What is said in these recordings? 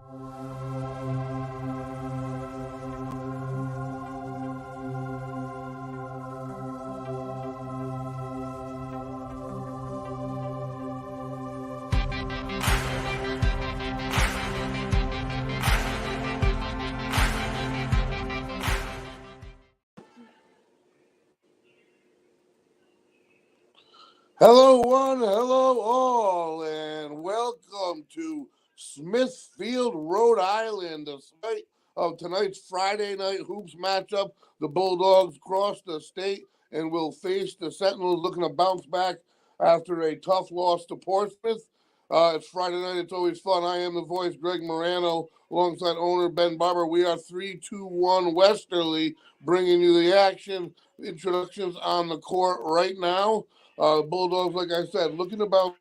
Hello, one, hello, all, and welcome to Smithfield, Rhode Island, the site of tonight's Friday night hoops matchup. The Bulldogs cross the state and will face the Sentinels looking to bounce back after a tough loss to Portsmouth. It's Friday night. It's always fun. I am the voice, Greg Morano, alongside owner Ben Barber. We are 3-2-1 Westerly, bringing you the action. Introductions on the court right now. Bulldogs, like I said, looking about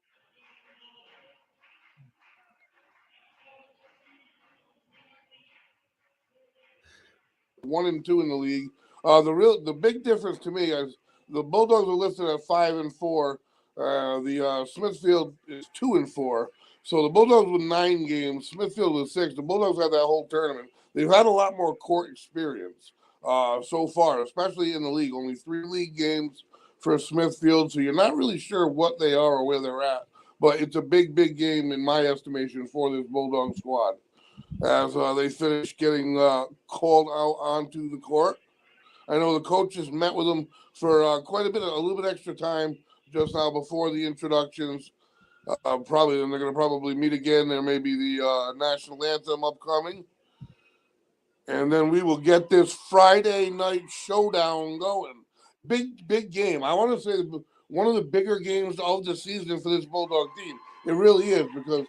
1-2 in the league. The big difference to me is the Bulldogs are listed at 5-4. The Smithfield is 2-4. So the Bulldogs with 9 games, Smithfield with 6. The Bulldogs had that whole tournament. They've had a lot more court experience so far, especially in the league. Only 3 league games for Smithfield, so you're not really sure what they are or where they're at. But it's a big, big game in my estimation for this Bulldog squad as they finish getting called out onto the court. I know the coaches met with them for a little bit extra time just now before the introductions. Probably, and they're going to probably meet again. There may be the national anthem upcoming. And then we will get this Friday night showdown going. Big game. I want to say one of the bigger games of the season for this Bulldog team. It really is because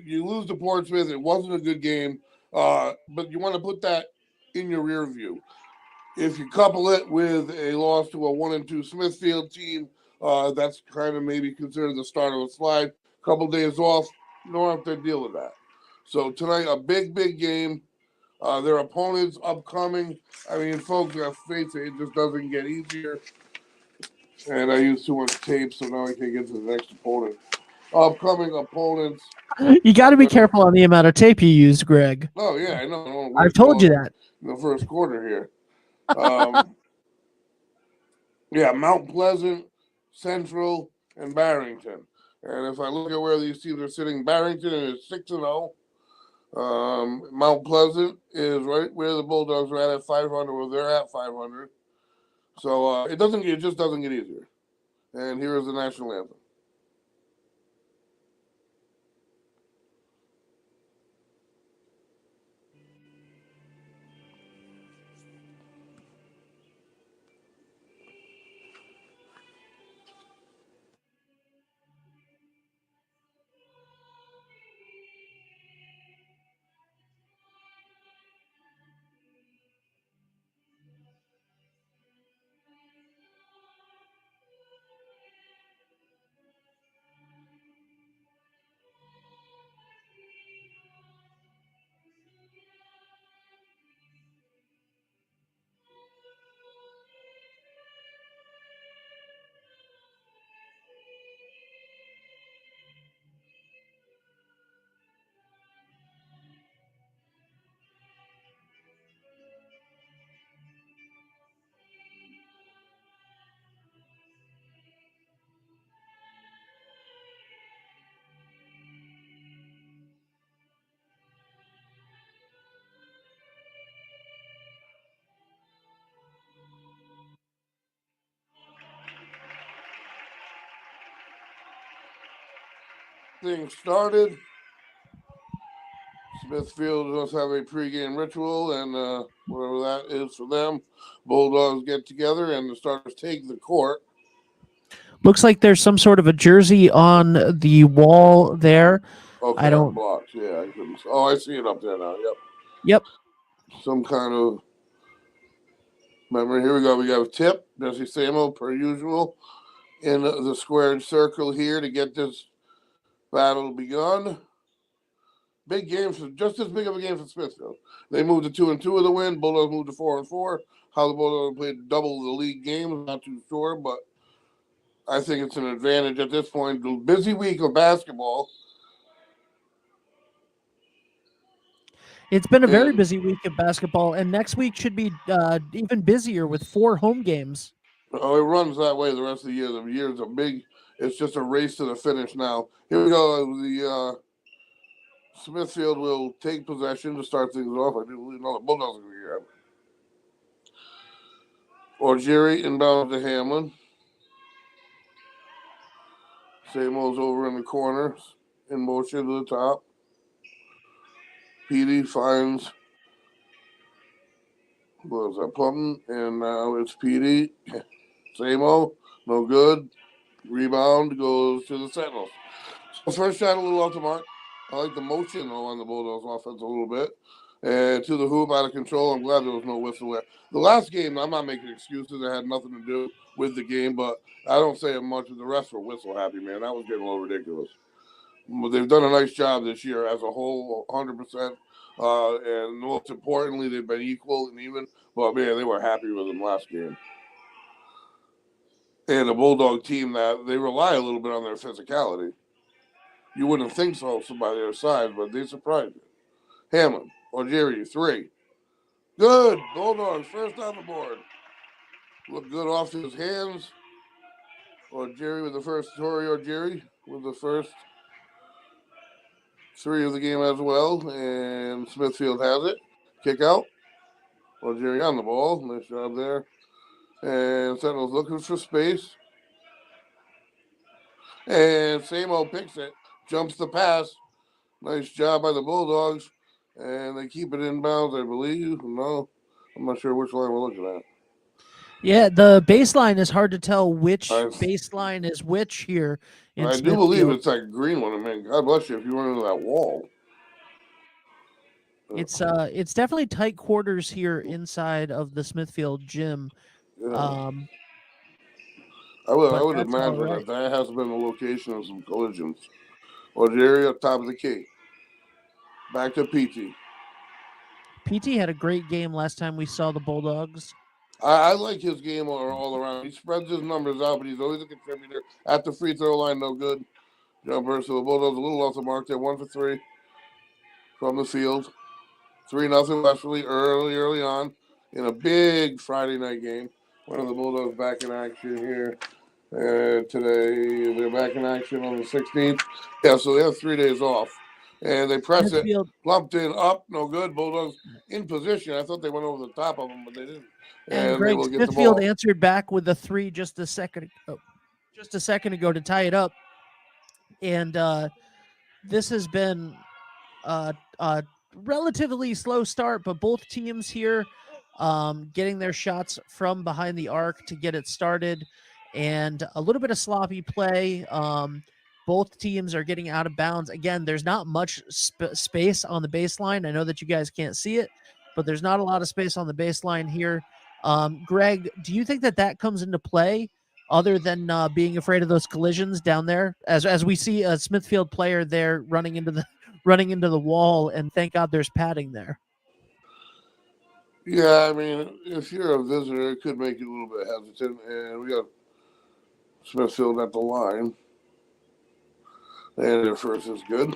you lose to Portsmouth. It wasn't a good game, but you want to put that in your rear view. If you couple it with a loss to a 1-2 Smithfield team, that's kind of maybe considered the start of a slide. Couple days off, you don't have to deal with that. So tonight, a big game. Their opponents upcoming. I mean, folks, let's face it just doesn't get easier. And I used too much tape, so now I can't get to the next opponent. Upcoming opponents. You got to be careful on the amount of tape you use, Greg. Oh, yeah, I know. I've told you that. In the first quarter here. Yeah, Mount Pleasant, Central, and Barrington. And if I look at where these teams are sitting, Barrington is 6-0. Mount Pleasant is right where the Bulldogs are at 500, where they're at 500. So it just doesn't get easier. And here is the national anthem. Thing started. Smithfield does have a pregame ritual, and whatever that is for them, Bulldogs get together and the starters take the court. Looks like there's some sort of a jersey on the wall there. Okay, I don't blocks. Yeah, I couldn't. Oh, I see it up there now. Yep. Some kind of memory. Here we go. We have Tip, Jesse Samo, per usual, in the squared circle here to get this battle begun. Big game, just as big of a game for Smithfield. They moved to 2-2 with the win. Bulldogs moved to 4-4. How the Bulldogs played double the league game, I'm not too sure, but I think it's an advantage at this point. The busy week of basketball. It's been a very And busy week of basketball, and next week should be even busier with 4 home games. it runs that way the rest of the year. The year's a big. It's just a race to the finish now. Here we go. The Smithfield will take possession to start things off. I do believe the Bulldogs are going to be here. Or Jerry inbound to Hamlin. Samo's over in the corner, in motion to the top. Petey finds, what was that, Plumton? And now it's Petey. Samo, no good. Rebound goes to the Sentinels. So first shot a little off the mark. I like the motion though on the Bulldogs offense a little bit. And to the hoop, out of control. I'm glad there was no whistle there. The last game, I'm not making excuses. It had nothing to do with the game, but I don't say it much. The rest were whistle happy, man. That was getting a little ridiculous. But they've done a nice job this year as a whole, 100%. And most importantly, they've been equal and even. But man, they were happy with them last game. And a Bulldog team that they rely a little bit on their physicality. You wouldn't think so, somebody their size, but they surprised you. Hammond, Jerry, 3. Good. Bulldogs, first on the board. Look good off his hands. Jerry with the first, Jerry with the first 3 of the game as well. And Smithfield has it. Kick out. Jerry on the ball. Nice job there. And Sentinel's looking for space. And Samo picks it. Jumps the pass. Nice job by the Bulldogs. And they keep it inbounds, I believe. No, I'm not sure which line we're looking at. Yeah, the baseline is hard to tell which baseline is which here in I do Smithfield. believe it's that green one. I mean, God bless you if you run into that wall. It's definitely tight quarters here inside of the Smithfield gym. Yeah. I would that's all imagine right. that has been the location of some collisions. Jerry up top of the key. Back to PT. PT had a great game last time we saw the Bulldogs. I like his game all around. He spreads his numbers out, but he's always a contributor. At the free throw line, no good. Jumper, so the Bulldogs a little off the mark there. 1 for 3 from the field. 3-0 Westerly early on in a big Friday night game. One of the Bulldogs back in action here. Today, they're back in action on the 16th. Yeah, so they have 3 days off. And they press Smithfield, it, lumped in, up, no good. Bulldogs in position. I thought they went over the top of them, but they didn't. and They Greg will get the Smithfield ball. answered back with a 3 just a second ago to tie it up. And this has been a relatively slow start, but both teams here getting their shots from behind the arc to get it started, and a little bit of sloppy play. Both teams are getting out of bounds. Again, there's not much space on the baseline. I know that you guys can't see it, but there's not a lot of space on the baseline here. Greg, do you think that comes into play other than being afraid of those collisions down there? As we see a Smithfield player there running into the wall, and thank God there's padding there. Yeah, I mean, if you're a visitor, it could make you a little bit hesitant. And we got Smithfield at the line. And their first is good.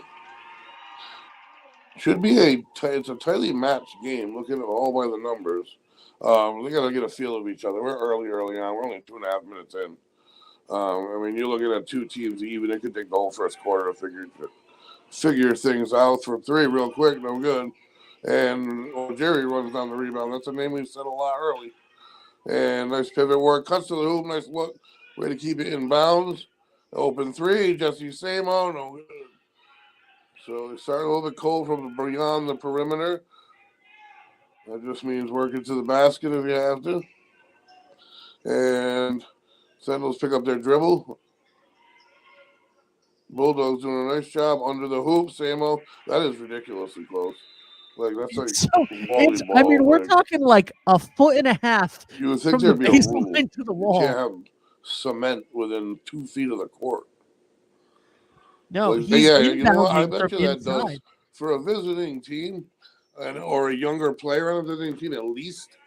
Should be it's a tightly matched game. Looking at all by the numbers, they got to get a feel of each other. We're early on. We're only 2.5 minutes in. I mean, you're looking at 2 teams even. It could take the whole first quarter to figure things out. For 3 real quick, no good. And Jerry runs down the rebound. That's a name we've said a lot early. And nice pivot work. Cuts to the hoop. Nice look. Way to keep it in bounds. Open 3. Jesse Samo. No good. So they start a little bit cold from beyond the perimeter. That just means working to the basket if you have to. And Sentinels pick up their dribble. Bulldogs doing a nice job under the hoop. Samo, that is ridiculously close. Like that's like volleyball. I mean, we're talking like a foot and a half you would think from the there'd be a rule. baseline to the wall. You can't have cement within 2 feet of the court. No, like, he's you know what? I inbounding bet from you that inside. does for a visiting team, or a younger player on a visiting team at least.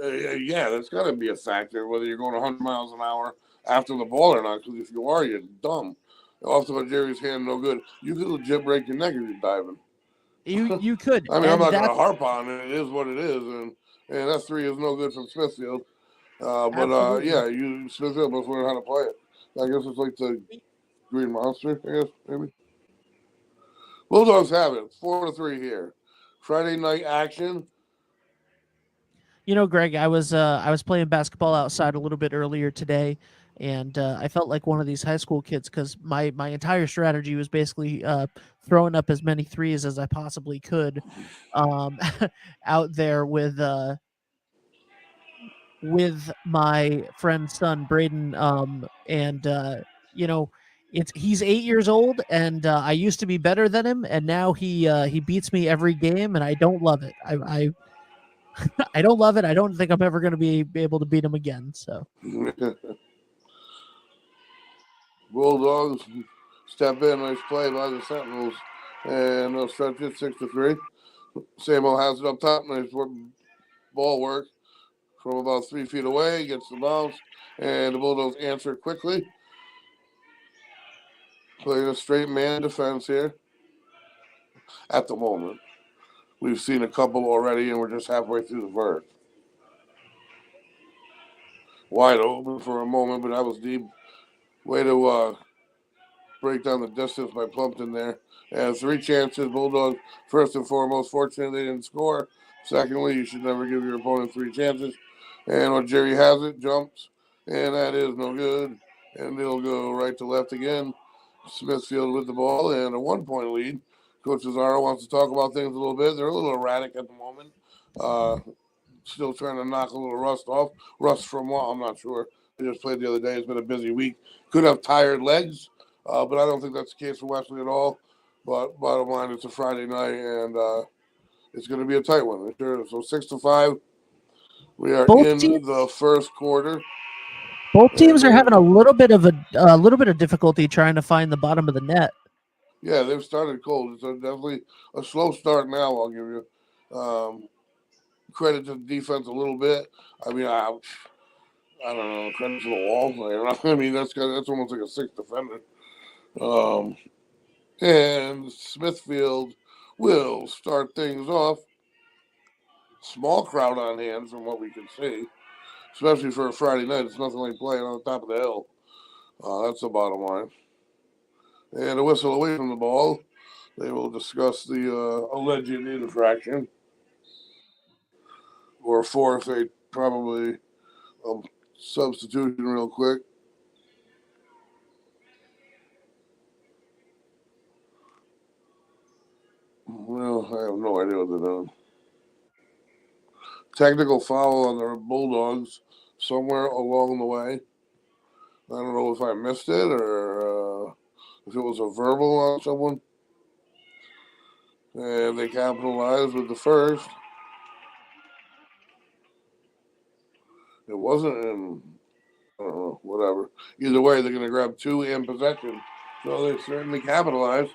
Yeah, that's got to be a factor whether you're going 100 miles an hour after the ball or not. Because if you are, you're dumb. Off to Jerry's hand, no good. You could legit break your neck if you're diving. You could, I mean, I'm and not going to that's harp on it. It is what it is, and that three is no good from Smithfield. absolutely. Yeah, you Smithfield must learn how to play it. I guess it's like the Green Monster. I guess maybe Bulldogs have it 4-3 here. Friday night action. You know, Greg, I was playing basketball outside a little bit earlier today, and I felt like one of these high school kids because my entire strategy was basically throwing up as many threes as I possibly could, um, out there with my friend's son Braden, and you know, he's 8 years old, and I used to be better than him, and now he beats me every game, and I don't love it. I don't love it. I don't think I'm ever going to be able to beat him again. So Bulldogs step in. Nice play by the Sentinels, and they'll stretch it 6-3. Samo has it up top. Nice ball work from about 3 feet away. Gets the bounce, and the Bulldogs answer quickly. Playing a straight man defense here at the moment. We've seen a couple already, and we're just halfway through the first. Wide open for a moment, but that was deep. Way to break down the distance by Plumpton there. And three chances. Bulldogs, first and foremost, fortunate they didn't score. Secondly, you should never give your opponent three chances. And when Jerry has it, jumps, and that is no good. And they'll go right to left again. Smithfield with the ball and a 1 point lead. Coach Cesaro wants to talk about things a little bit. They're a little erratic at the moment. Uh, Still trying to knock a little rust off. Rust from what? I'm not sure. They just played the other day. It's been a busy week. Could have tired legs, but I don't think that's the case for Westerly at all. But bottom line, it's a Friday night, and it's going to be a tight one. Sure. So 6-5. We are both in teams the first quarter, both and teams are having a little bit of difficulty trying to find the bottom of the net. yeah, they've started cold. It's definitely a slow start now. I'll give you credit to the defense a little bit. I mean, I don't know, credit to the wall. I mean, that's almost like a sixth defender. Um, and Smithfield will start things off. Small crowd on hand from what we can see, especially for a Friday night. It's nothing like playing on the top of the hill. That's the bottom line. And a whistle away from the ball. They will discuss the alleged infraction, or fourth, a probably substitution real quick. Well, I have no idea what they're doing. Technical foul on the Bulldogs somewhere along the way. I don't know if I missed it or if it was a verbal on someone. And they capitalized with the first. It wasn't in, I don't know, whatever. Either way, they're going to grab two in possession. So they certainly capitalized.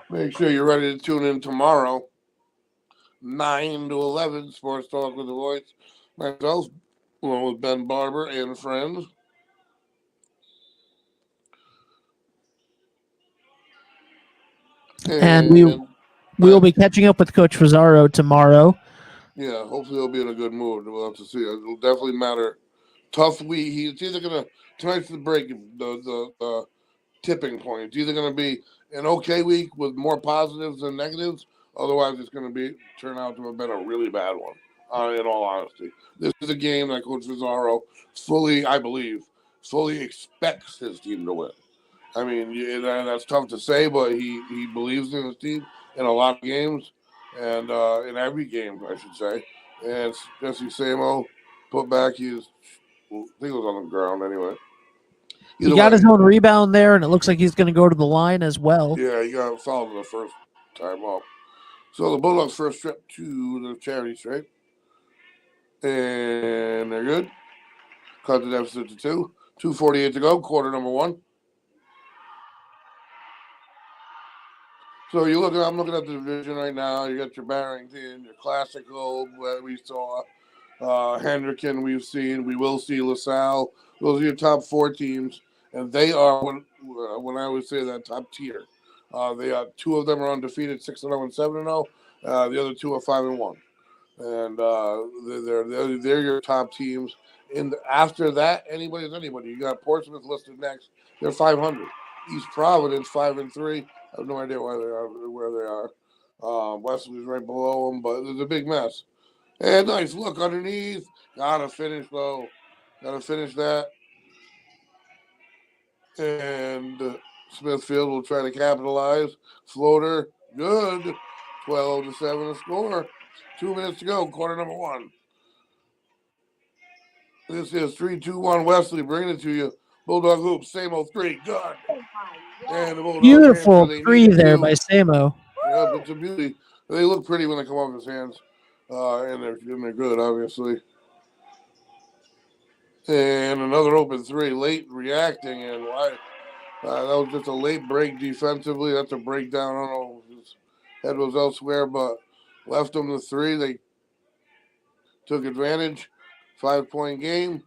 Make sure you're ready to tune in tomorrow, 9 to 11, Sports Talk with the Voice. Myself, along with Ben Barber and friends. And we And we will be catching up with Coach Rosario tomorrow. yeah, hopefully he'll be in a good mood. We'll have to see. It'll definitely matter. Tough week. He's either gonna tonight's the break, the tipping point. It's either gonna be an okay week with more positives than negatives. Otherwise, it's gonna be turn out to have been a really bad one. In all honesty, this is a game that Coach Rosario fully, I believe, fully expects his team to win. I mean, that's tough to say, but he believes in his team in a lot of games, and in every game, I should say. And Jesse Samo put back his, I think it was on the ground anyway. He Either got his way, own rebound there, and it looks like he's going to go to the line as well. yeah, he got fouled in the first time up. So the Bulldogs first trip to the charity stripe, and they're good. Cut the deficit to two. 2:48 to go, quarter number one. So I'm looking at the division right now. You got your Barrington, your Classical, where we saw Hendricken we've seen. We will see LaSalle. Those are your top 4 teams, and they are when I would say that top tier. They are 2 of them are undefeated, 6-0 and 7-0. The other 2 are 5-1, and they're your top teams. After that, anybody's anybody. You got Portsmouth listed next. They're 500. East Providence 5-3. I have no idea where they are. Westerly's right below them, but there's a big mess. And nice look underneath. Gotta finish though. Gotta finish that. And Smithfield will try to capitalize. Floater, good. 12-7 to score. 2 minutes to go. Quarter number 1. This is 3-2-1 Wesley bringing it to you. Bulldog hoops, same old 3, good. And the Bulldogs answer. Beautiful They 3 needed there to. by Samo. Yep, it's a beauty. They look pretty when they come off his hands, and they're good, obviously. And another open 3, late reacting, and why? That was just a late break defensively. That's a breakdown. I don't know if his head was elsewhere, but left them the 3. They took advantage. 5-point game.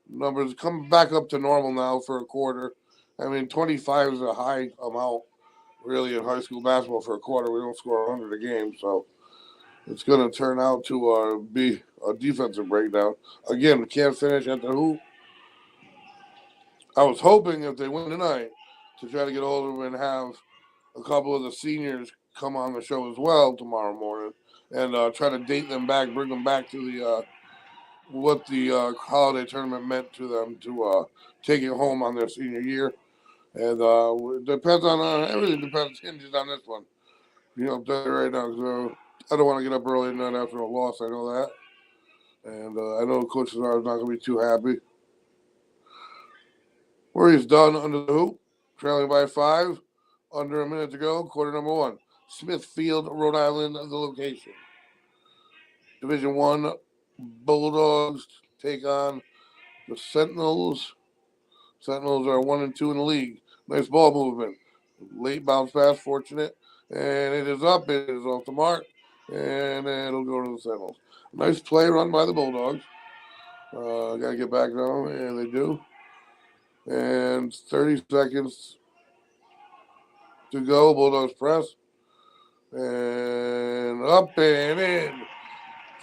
Numbers come back up to normal now for a quarter. I mean, 25 is a high amount, really, in high school basketball for a quarter. We don't score 100 a game, so it's going to turn out to be a defensive breakdown. Again, we can't finish at the hoop. I was hoping if they win tonight to try to get hold of them and have a couple of the seniors come on the show as well tomorrow morning and try to date them back, bring them back to the what the holiday tournament meant to them to take it home on their senior year. And it depends on everything hinges on this one. You know, I'm telling you right now, so I don't want to get up early tonight after a loss. I know that. And I know Coach Cesar is not going to be too happy. Warriors done under the hoop, trailing by 5, under a minute to go, quarter number 1. Smithfield, Rhode Island, the location. Division 1 Bulldogs take on the Sentinels. Sentinels are 1-2 in the league. Nice ball movement. Late bounce pass, fortunate. And it is up. It is off the mark. And it'll go to the Sentinels. Nice play run by the Bulldogs. Got to get back now, and they do. And 30 seconds to go. Bulldogs press. And up and in.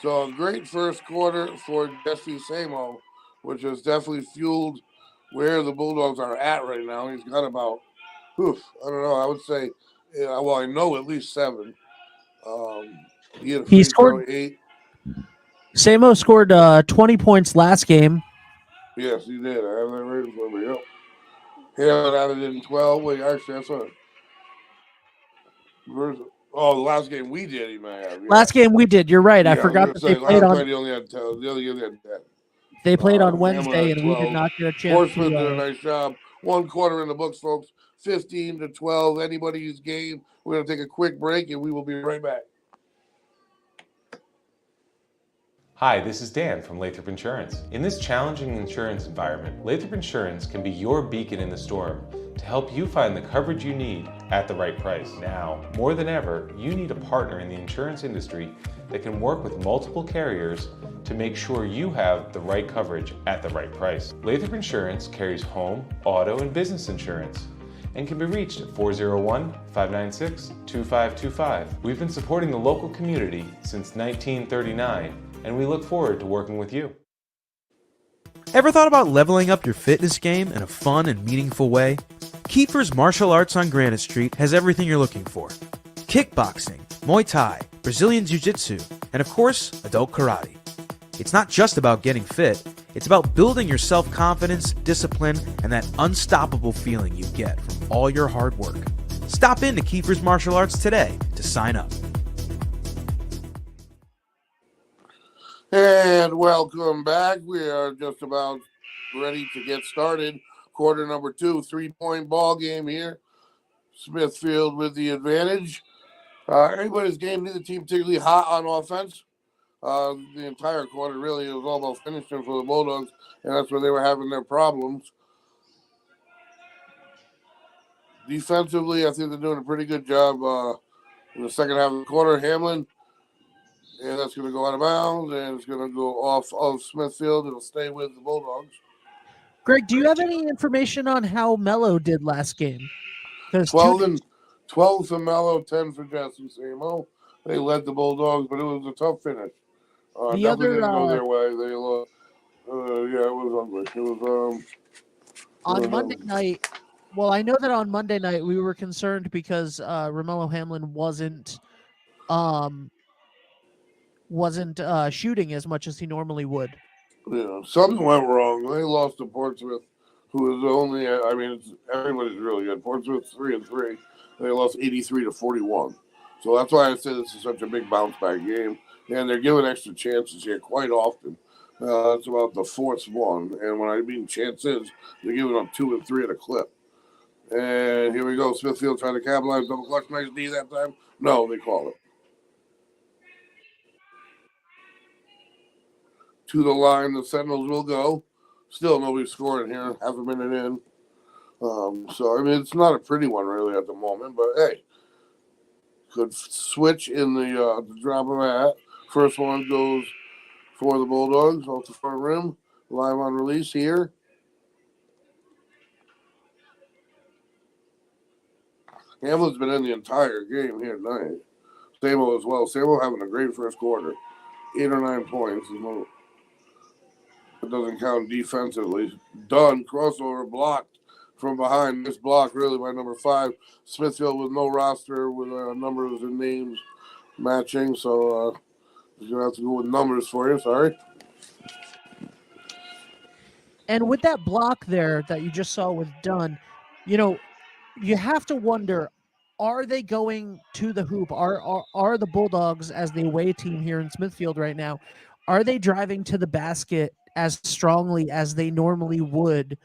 So a great first quarter for Jesse Samo, which has definitely fueled where the Bulldogs are at right now. He's got about, I don't know, I would say, well, I know at least 7. He had a free throw 8. Samo scored 20 points last game. Yes, he did. I have that right in front of me. Yep. Halen added in 12. Wait, actually, that's what. Oh, the last game we did, he may have. Yeah. Last game we did. You're right. I forgot that they played on. He only had 10. The other game they had 10. They played on Wednesday, and we did not get a chance. Portsmouth did a nice job. 1 quarter in the books, folks. 15-12. Anybody's game. We're going to take a quick break, and we will be right back. Hi, this is Dan from Lathrop Insurance. In this challenging insurance environment, Lathrop Insurance can be your beacon in the storm to help you find the coverage you need at the right price. Now, more than ever, you need a partner in the insurance industry that can work with multiple carriers to make sure you have the right coverage at the right price. Lathrop Insurance carries home, auto, and business insurance and can be reached at 401-596-2525. We've been supporting the local community since 1939, and we look forward to working with you. Ever thought about leveling up your fitness game in a fun and meaningful way? Kiefer's Martial Arts on Granite Street has everything you're looking for. Kickboxing, Muay Thai, Brazilian Jiu-Jitsu, and of course, adult karate. It's not just about getting fit, it's about building your self-confidence, discipline, and that unstoppable feeling you get from all your hard work. Stop in to Kiefer's Martial Arts today to sign up. And welcome back. We are just about ready to get started. Quarter number 2, 3-point ball game here. Smithfield with the advantage. Everybody's game, neither team particularly hot on offense. The entire quarter, really, it was all about finishing for the Bulldogs, and that's where they were having their problems. Defensively, I think they're doing a pretty good job in the second half of the quarter. Hamlin And that's going to go out of bounds, and it's going to go off of Smithfield. It'll stay with the Bulldogs. Greg, do you have any information on how Mello did last game? Because 12 for Mello, 10 for Jesse Samo. They led the Bulldogs, but it was a tough finish. the Nothing other didn't go their way. They lost. Yeah, it was ugly. It was on Monday night. Well, I know that on Monday night we were concerned because Romello Hamlin wasn't shooting as much as he normally would. Yeah, something went wrong. They lost to Portsmouth, who is only. I mean, everybody's really good. Portsmouth's 3-3. They lost 83-41. So that's why I say this is such a big bounce back game, and they're giving extra chances here quite often. That's about the fourth one, and when I mean chances, they're giving up 2 and 3 at a clip. And here we go. Smithfield trying to capitalize. Double clutch, nice D that time. No, they call it. To the line, the Sentinels will go. Still nobody scoring here. Half a minute in. So I mean, it's not a pretty one really at the moment, but hey, could switch in the drop of a hat. First one goes for the Bulldogs off the front rim. Live on release here. Hamlin's been in the entire game here tonight. Samo as well. Samo having a great first quarter. 8 or 9 points. It doesn't count defensively. Done. Crossover blocked from behind. This block really by number 5. Smithfield with no roster with numbers and names matching. So you're going to have to go with numbers for you. Sorry. And with that block there that you just saw with Dunn, you have to wonder, are they going to the hoop? Are the Bulldogs, as the away team here in Smithfield right now, are they driving to the basket as strongly as they normally would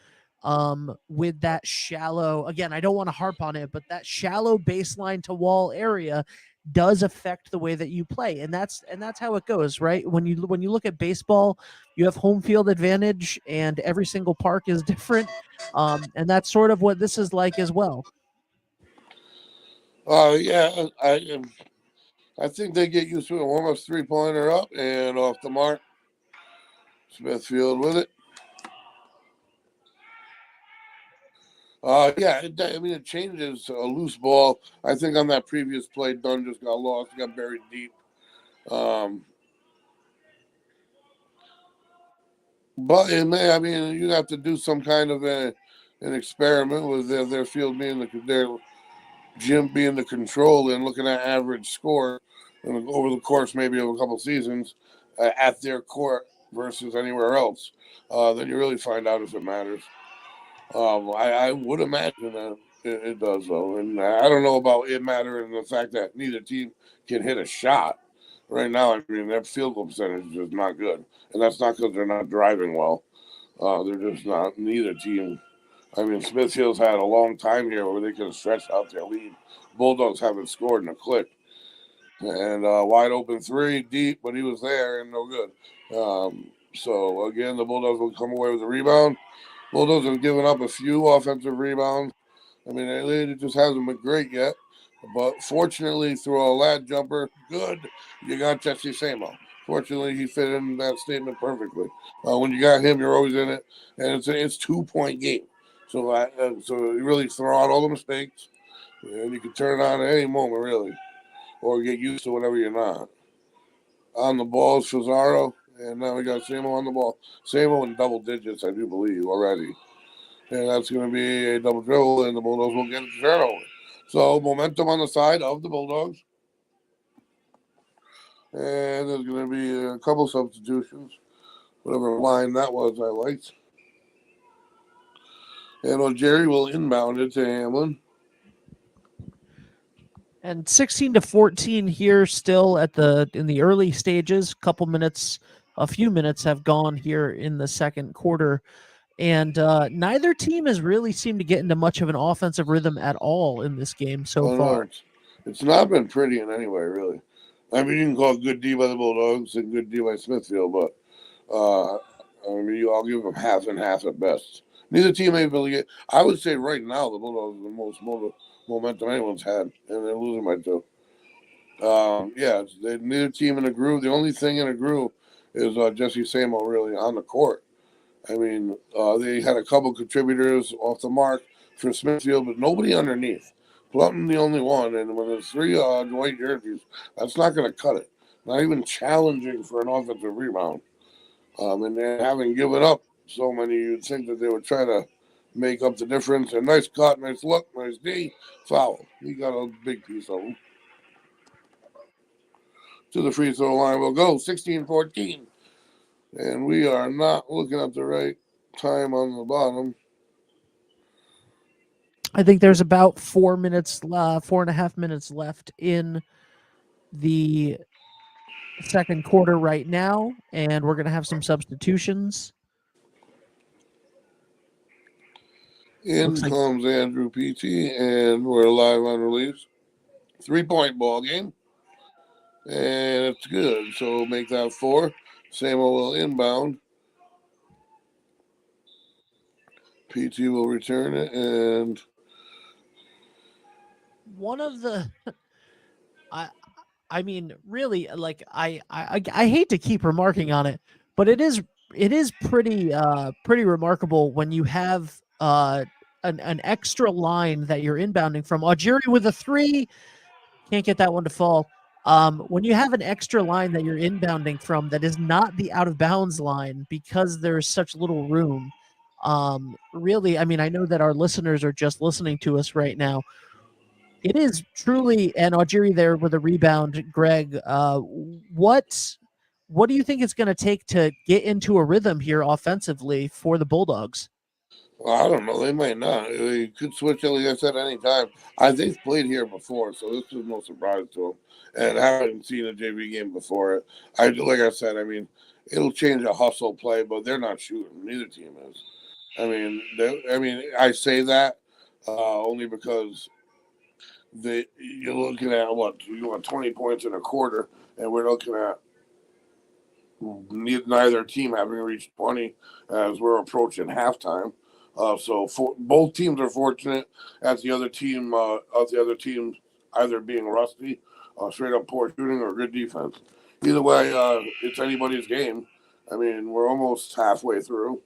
with that shallow, again, I don't want to harp on it, but that shallow baseline to wall area does affect the way that you play. And that's how it goes, right? When you look at baseball, you have home field advantage and every single park is different. And that's sort of what this is like as well. Yeah, I think they get used to it. Almost 3-pointer up and off the mark. Smithfield with it. Yeah, it changes a loose ball. I think on that previous play, Dunn just got lost, got buried deep. But you have to do some kind of an experiment with their field being their gym being the control and looking at average score over the course maybe of a couple seasons at their court versus anywhere else. Then you really find out if it matters. I would imagine that it does, though. And I don't know about it mattering the fact that neither team can hit a shot. Right now, I mean, their field goal percentage is just not good. And that's not because they're not driving well. They're just not. Neither team. I mean, Smithfield's had a long time here where they could have stretched out their lead. Bulldogs haven't scored in a click. And wide open 3, deep, but he was there and no good. So, again, the Bulldogs will come away with a rebound. Bulldogs have given up a few offensive rebounds. I mean, it just hasn't been great yet. But fortunately, through a lad jumper, good, you got Jesse Samo. Fortunately, he fit in that statement perfectly. When you got him, you're always in it. And it's 2-point game. So you really throw out all the mistakes. And you can turn it on at any moment, really. Or get used to whatever you're not. On the ball is Fazaro. And now we got Samo on the ball. Samo in double digits, I do believe, already. And that's going to be a double dribble, and the Bulldogs will get a turnover. So momentum on the side of the Bulldogs. And there's going to be a couple substitutions. Whatever line that was, I liked. And Jerry will inbound it to Hamlin. And 16-14 here still in the early stages. A few minutes have gone here in the second quarter. And neither team has really seemed to get into much of an offensive rhythm at all in this game so far. It's not been pretty in any way, really. I mean, you can call it good D by the Bulldogs and good D by Smithfield, but I'll give them half and half at best. Neither team may be able to get. I would say right now the Bulldogs are the most momentum anyone's had, and they're losing by 2. They need a team in a groove. The only thing in a groove is Jesse Samo really on the court. I mean, they had a couple contributors off the mark for Smithfield, but nobody underneath. Plumton the only one, and when there's three white jerseys, that's not going to cut it. Not even challenging for an offensive rebound. And then having given up so many, you'd think that they would try to make up the difference. And nice cut, nice look, nice D, foul. He got a big piece of them. To the free throw line we'll go, 16-14. And we are not looking at the right time on the bottom. I think there's about 4.5 minutes left in the second quarter right now, and we're going to have some substitutions. In Looks like- comes Andrew P.T., and we're live on release. 3-point ball game. And it's good. So make that 4. Samuel will inbound. PT will return it, and One of the I mean, really, like I hate to keep remarking on it, but it is pretty remarkable when you have an extra line that you're inbounding from. Algeri with a 3, can't get that one to fall. When you have an extra line that you're inbounding from that is not the out of bounds line because there's such little room. Really, I mean, I know that our listeners are just listening to us right now. It is truly, and Algeri there with a rebound. Greg, what do you think it's going to take to get into a rhythm here offensively for the Bulldogs? well, I don't know. They might not. They could switch, like I said, any time. They've played here before, so this is no surprise to them. And I haven't seen a JV game before it. Like I said, I mean, it'll change a hustle play, but they're not shooting. Neither team is. I say that only because you're looking at what you want 20 points in a quarter, and we're looking at neither team having reached 20 as we're approaching halftime. Both teams are fortunate at the other team either being rusty, straight up poor shooting, or good defense. Either way, it's anybody's game. I mean, we're almost halfway through.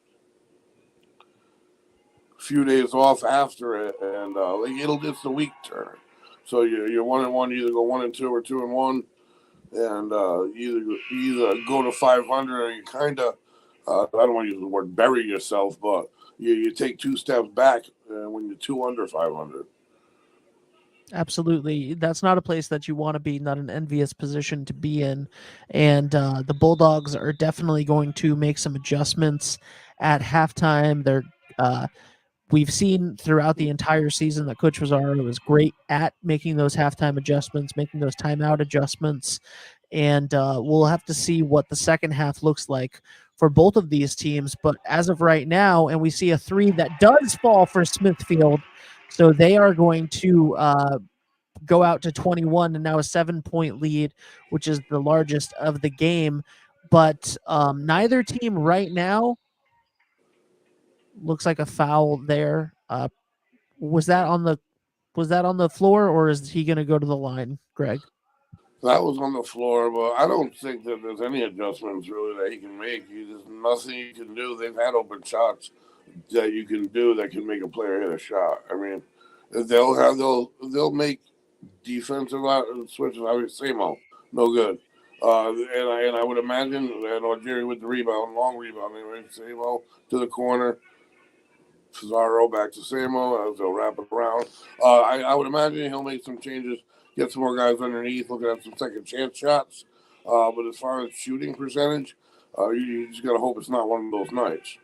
A few days off after it, and it's the week turn. So you're 1-1. You either go 1-2 or 2-1, and either go to 500 or you kind of I don't want to use the word bury yourself, but you take 2 steps back when you're 2 under 500. Absolutely. That's not a place that you want to be, not an envious position to be in. And the Bulldogs are definitely going to make some adjustments at halftime. We've seen throughout the entire season that Coach Varsity was great at making those halftime adjustments, making those timeout adjustments. And we'll have to see what the second half looks like for both of these teams. But as of right now, and we see a 3 that does fall for Smithfield, so they are going to go out to 21 and now a 7-point lead, which is the largest of the game. But neither team right now looks like a foul there. Was that on the floor, or is he going to go to the line, Greg? That was on the floor, but I don't think that there's any adjustments really that he can make. There's nothing you can do. They've had open shots that you can do that can make a player hit a shot. I mean, they'll make defensive switches. Obviously, Samo, no good. And I would imagine that Algeri with the rebound, long rebound, Samo to the corner, Cesaro back to Samo as they'll wrap it around. I would imagine he'll make some changes, get some more guys underneath, looking at some second chance shots. But as far as shooting percentage, you just got to hope it's not one of those nights.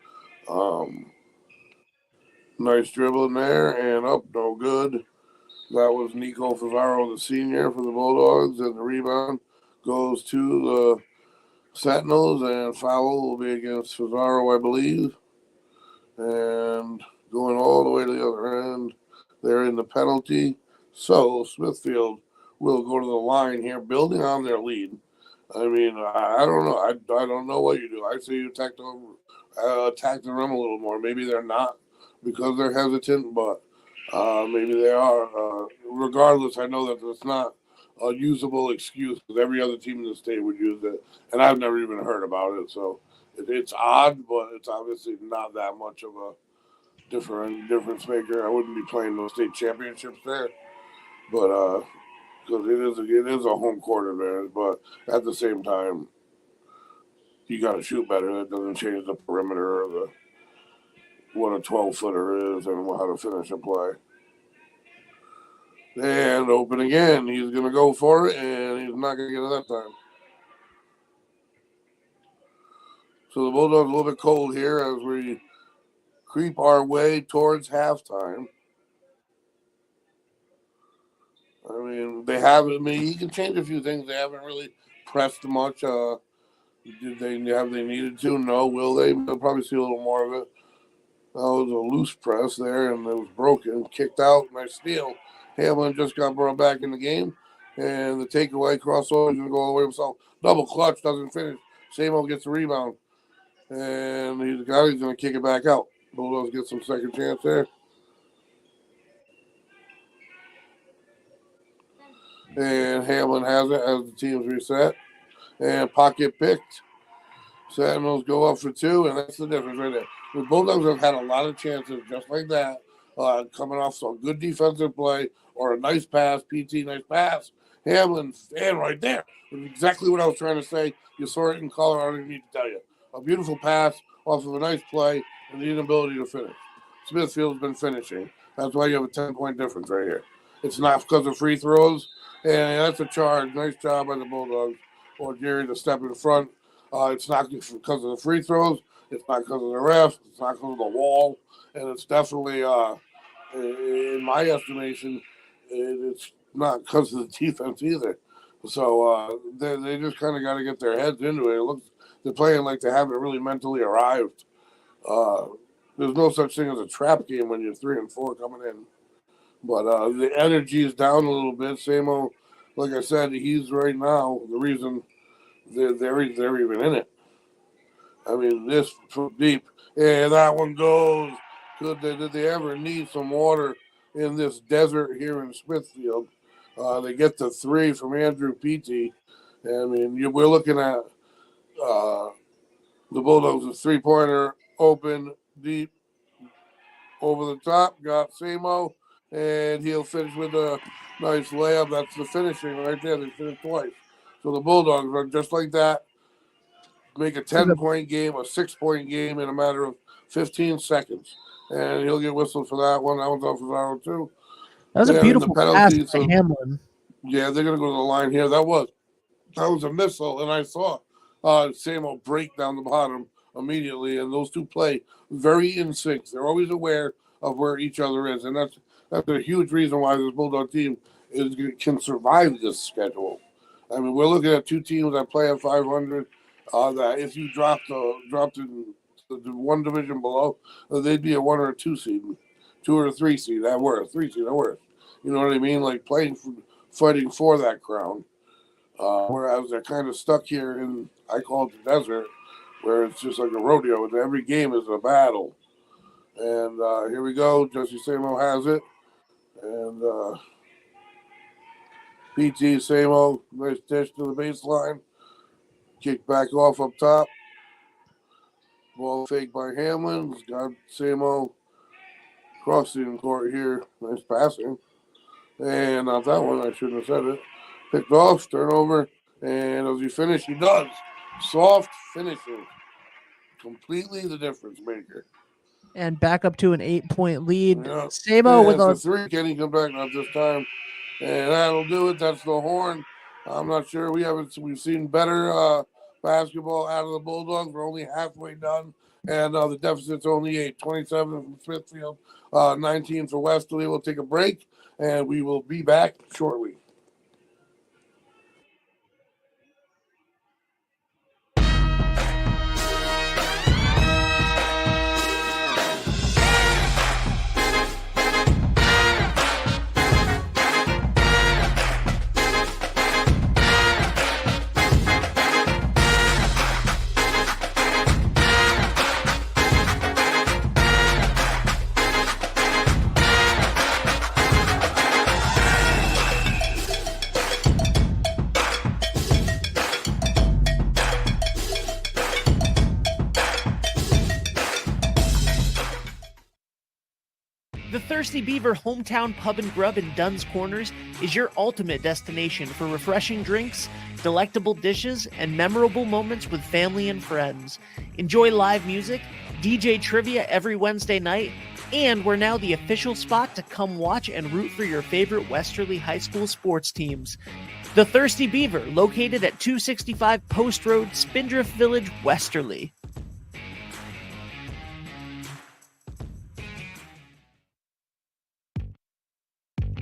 Nice dribble in there and up, no good. That was Nico Fazaro, the senior for the Bulldogs, and the rebound goes to the Sentinels, and foul will be against Fazaro, I believe. And going all the way to the other end, they're in the penalty. So Smithfield will go to the line here, building on their lead. I mean, I don't know. I don't know what you do. I say you attack the rim a little more. Maybe they're not because they're hesitant, but maybe they are. Regardless, I know that it's not a usable excuse because every other team in the state would use it, and I've never even heard about it. So it's odd, but it's obviously not that much of a difference maker. I wouldn't be playing those state championships there, but because it is a home court advantage. But at the same time, you got to shoot better. That doesn't change the perimeter or what a 12-footer is and how to finish a play. And open again. He's going to go for it, and he's not going to get it that time. So the Bulldogs a little bit cold here as we creep our way towards halftime. I mean, he can change a few things. They haven't really pressed much. Have they needed to? No. Will they? They'll probably see a little more of it. That was a loose press there, and it was broken. Kicked out, nice steal. Hamlin just got brought back in the game, and the takeaway crossover is going to go all the way himself. Double clutch, doesn't finish. Samo gets the rebound, and he's going to kick it back out. Bulldogs get some second chance there. And Hamlin has it as the team's reset. And pocket picked. Sentinels go up for two, and that's the difference right there. The Bulldogs have had a lot of chances just like that, coming off some good defensive play or a nice pass, PT, nice pass. Hamlin, stand right there. Exactly what I was trying to say. You saw it in color. I don't even need to tell you. A beautiful pass off of a nice play and the inability to finish. Smithfield's been finishing. That's why you have a 10-point difference right here. It's not because of free throws, and that's a charge. Nice job by the Bulldogs or Jerry to step in front. It's not because of the free throws. It's not because of the refs. It's not because of the wall. And it's definitely, in my estimation, it's not because of the defense either. So they just kind of got to get their heads into it. It looks they're playing like they haven't really mentally arrived. There's no such thing as a trap game when you're 3-4 coming in. But the energy is down a little bit. Samo, like I said, he's right now the reason they're even in it. I mean, this from deep. And that one goes. Did they ever need some water in this desert here in Smithfield? They get the three from Andrew Petey. I mean, we're looking at the Bulldogs, a three-pointer, open, deep, over the top. Got Samo, and he'll finish with a nice layup. That's the finishing right there. They finished twice. So the Bulldogs are just like that. Make a 10-point game, a 6-point game in a matter of 15 seconds. And he'll get whistled for that one. That one's off his arrow, too. That was a beautiful pass by Hamlin. Yeah, they're going to go to the line here. That was a missile, and I saw Samo break down the bottom immediately, and those two play very in sync. They're always aware of where each other is, and that's a huge reason why this Bulldog team can survive this schedule. I mean, we're looking at two teams that play at 500. That if you dropped in the one division below, they'd be a 1 or a 2 seed, 2 or a 3 seed at worst, 3 seed at worst. You know what I mean? Like fighting for that crown. Whereas they're kind of stuck here in, I call it the desert, where it's just like a rodeo. And every game is a battle. And here we go. Jesse Samo has it. And PT Samo, nice dish to the baseline. Kick back off up top. Ball fake by Hamlin. Got Samo crossing court here. Nice passing. And not that one. I shouldn't have said it. Picked off, turnover. And as he finished, he does. Soft finishing. Completely the difference maker. And back up to an 8-point lead. Yeah. Samo with a 3. Can he come back? Not this time. And that'll do it. That's the horn. I'm not sure. We've seen better basketball out of the Bulldogs. We're only halfway done. And the deficit's only 8. 27 from Smithfield, 19 for Westerly. We'll take a break, and we will be back shortly. The Thirsty Beaver Hometown Pub and Grub in Dunn's Corners is your ultimate destination for refreshing drinks, delectable dishes, and memorable moments with family and friends. Enjoy live music, DJ trivia every Wednesday night, and we're now the official spot to come watch and root for your favorite Westerly High School sports teams. The Thirsty Beaver, located at 265 Post Road, Spindrift Village, Westerly.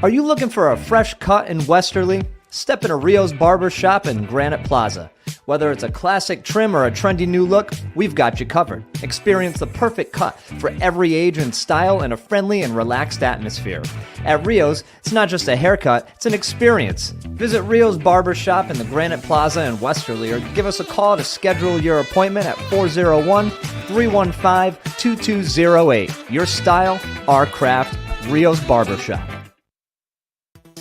Are you looking for a fresh cut in Westerly? Step into Rio's Barber Shop in Granite Plaza. Whether it's a classic trim or a trendy new look, we've got you covered. Experience the perfect cut for every age and style in a friendly and relaxed atmosphere. At Rio's, it's not just a haircut, it's an experience. Visit Rio's Barber Shop in the Granite Plaza in Westerly or give us a call to schedule your appointment at 401-315-2208. Your style, our craft, Rio's Barber Shop.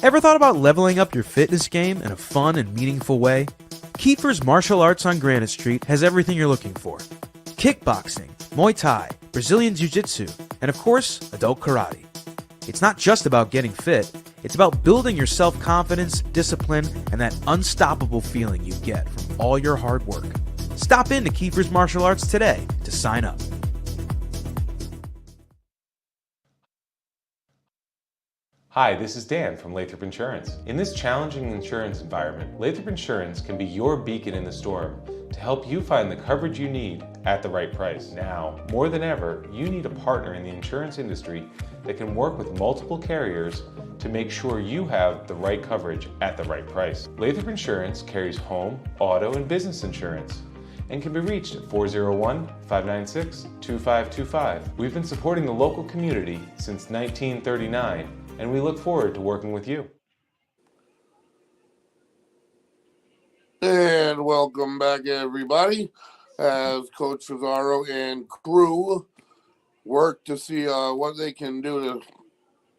Ever thought about leveling up your fitness game in a fun and meaningful way? Kiefer's Martial Arts on Granite Street has everything you're looking for. Kickboxing, Muay Thai, Brazilian Jiu-Jitsu, and of course, adult karate. It's not just about getting fit, it's about building your self-confidence, discipline, and that unstoppable feeling you get from all your hard work. Stop into Kiefer's Martial Arts today to sign up. Hi, this is Dan from Lathrop Insurance. In this challenging insurance environment, Lathrop Insurance can be your beacon in the storm to help you find the coverage you need at the right price. Now, more than ever, you need a partner in the insurance industry that can work with multiple carriers to make sure you have the right coverage at the right price. Lathrop Insurance carries home, auto, and business insurance and can be reached at 401-596-2525. We've been supporting the local community since 1939, and we look forward to working with you. And welcome back, everybody, as Coach Fazaro and crew work to see what they can do to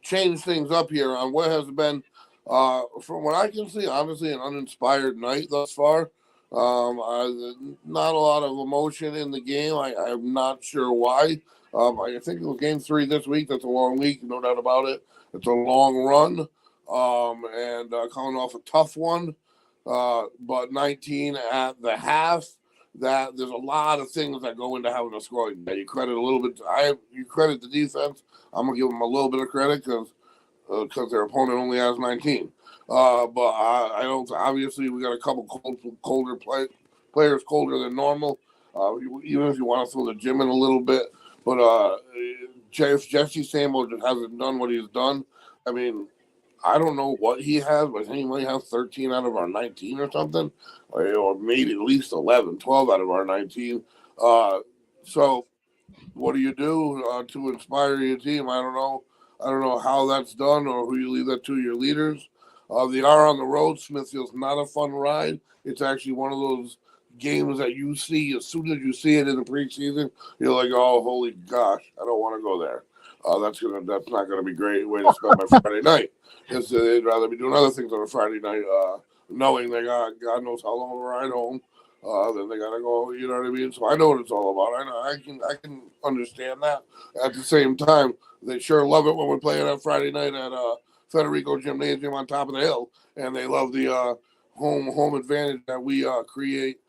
change things up here on what has been, from what I can see, honestly, an uninspired night thus far. Not a lot of emotion in the game. I'm not sure why. I think it was game 3 this week. That's a long week, no doubt about it. It's a long run, and coming off a tough one, but 19 at the half. That there's a lot of things that go into having a scoring day. You credit a little bit. You credit the defense. I'm gonna give them a little bit of credit because their opponent only has 19. But I don't. Obviously, we got a couple colder players colder than normal. Even if you want to throw the gym in a little bit, but Jesse Sambo just hasn't done what he's done. I mean, I don't know what he has, but he might have 13 out of our 19 or something, or maybe at least 11, 12 out of our 19. So what do you do to inspire your team? I don't know. I don't know how that's done or who you leave that to your leaders. They are on the road. Smithfield's not a fun ride. It's actually one of those games that you see as soon as you see it in the preseason, you're like, oh, holy gosh, I don't want to go there. That's not gonna be a great way to spend my Friday night. Because they'd rather be doing other things on a Friday night, knowing they got God knows how long of a ride home. Then they gotta go. You know what I mean? So I know what it's all about. I know I can understand that. At the same time, they sure love it when we're playing on Friday night at Federico Gymnasium on top of the hill, and they love the home advantage that we create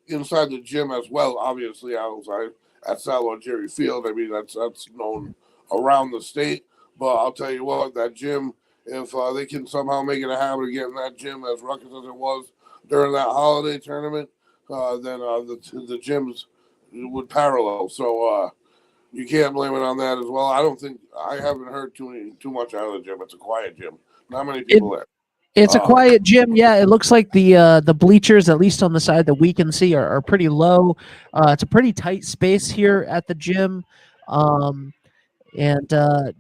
inside the gym as well. Obviously, outside at Salvo Jerry Field. I mean, that's known around the state. But I'll tell you what, that gym, if they can somehow make it a habit of getting that gym as ruckus as it was during that holiday tournament, then the gyms would parallel. So you can't blame it on that as well. I haven't heard too much out of the gym. It's a quiet gym. Not many people there. It's a quiet gym. Yeah, it looks like the bleachers, at least on the side that we can see, are pretty low. It's a pretty tight space here at the gym. And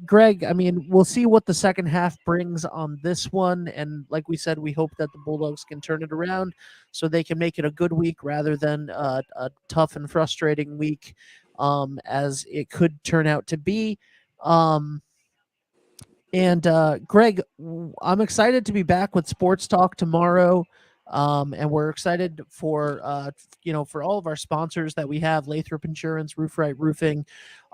Greg, I mean, we'll see what the second half brings on this one. And like we said, we hope that the Bulldogs can turn it around so they can make it a good week rather than a tough and frustrating week, as it could turn out to be. And Greg, I'm excited to be back with Sports Talk tomorrow. And we're excited for for all of our sponsors that we have: Lathrop Insurance, Roof Right Roofing,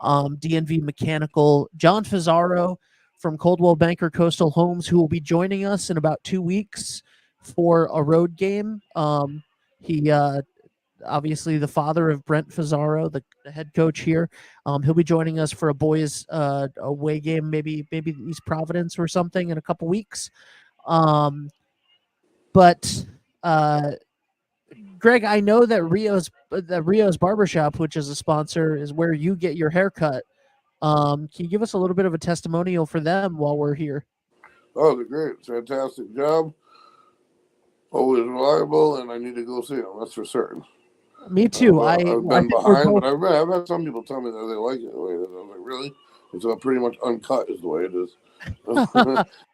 DNV Mechanical, John Fazaro from Coldwell Banker Coastal Homes, who will be joining us in about 2 weeks for a road game. He obviously the father of Brent Fazaro, the head coach here. He'll be joining us for a boys away game, maybe East Providence or something in a couple weeks. But Greg, I know that Rio's Barbershop, which is a sponsor, is where you get your haircut. Can you give us a little bit of a testimonial for them while we're here? Oh, they're great. Fantastic job. Always reliable, and I need to go see them. That's for certain. Me too. I've I been think we're behind, both. but I've had some people tell me that they like it the way it is. I was like, really? It's pretty much uncut is the way it is.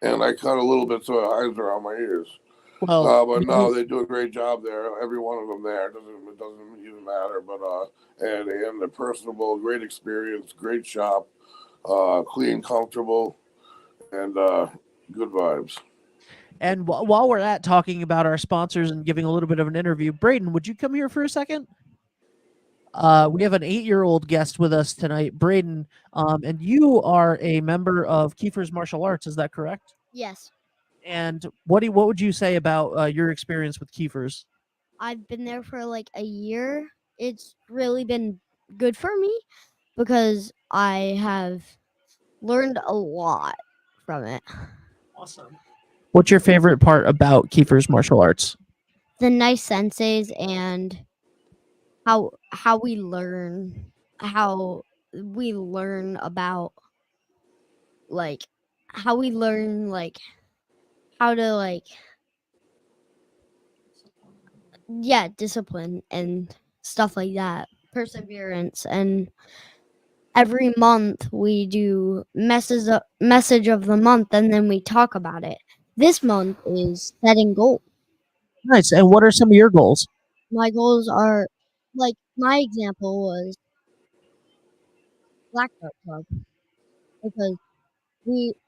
And I cut a little bit so it hides around my ears. Well, But no, they do a great job there. Every one of them there. It doesn't even matter. But and they're personable, great experience, great shop, clean, comfortable, and good vibes. and while we're at talking about our sponsors and giving a little bit of an interview, Braden, would you come here for a second? We have an 8-year-old guest with us tonight, Braden, and you are a member of Kiefer's Martial Arts. Is that correct? Yes. And what would you say about your experience with Kiefer's? I've been there for like a year. It's really been good for me because I have learned a lot from it. Awesome. What's your favorite part about Kiefer's Martial Arts? The nice senseis and how we learn about like how we learn like how to discipline and stuff like that, perseverance. And every month we do message of the month, and then we talk about it. This month is setting goals. Nice. And what are some of your goals? My goals are my example was Black Belt Club because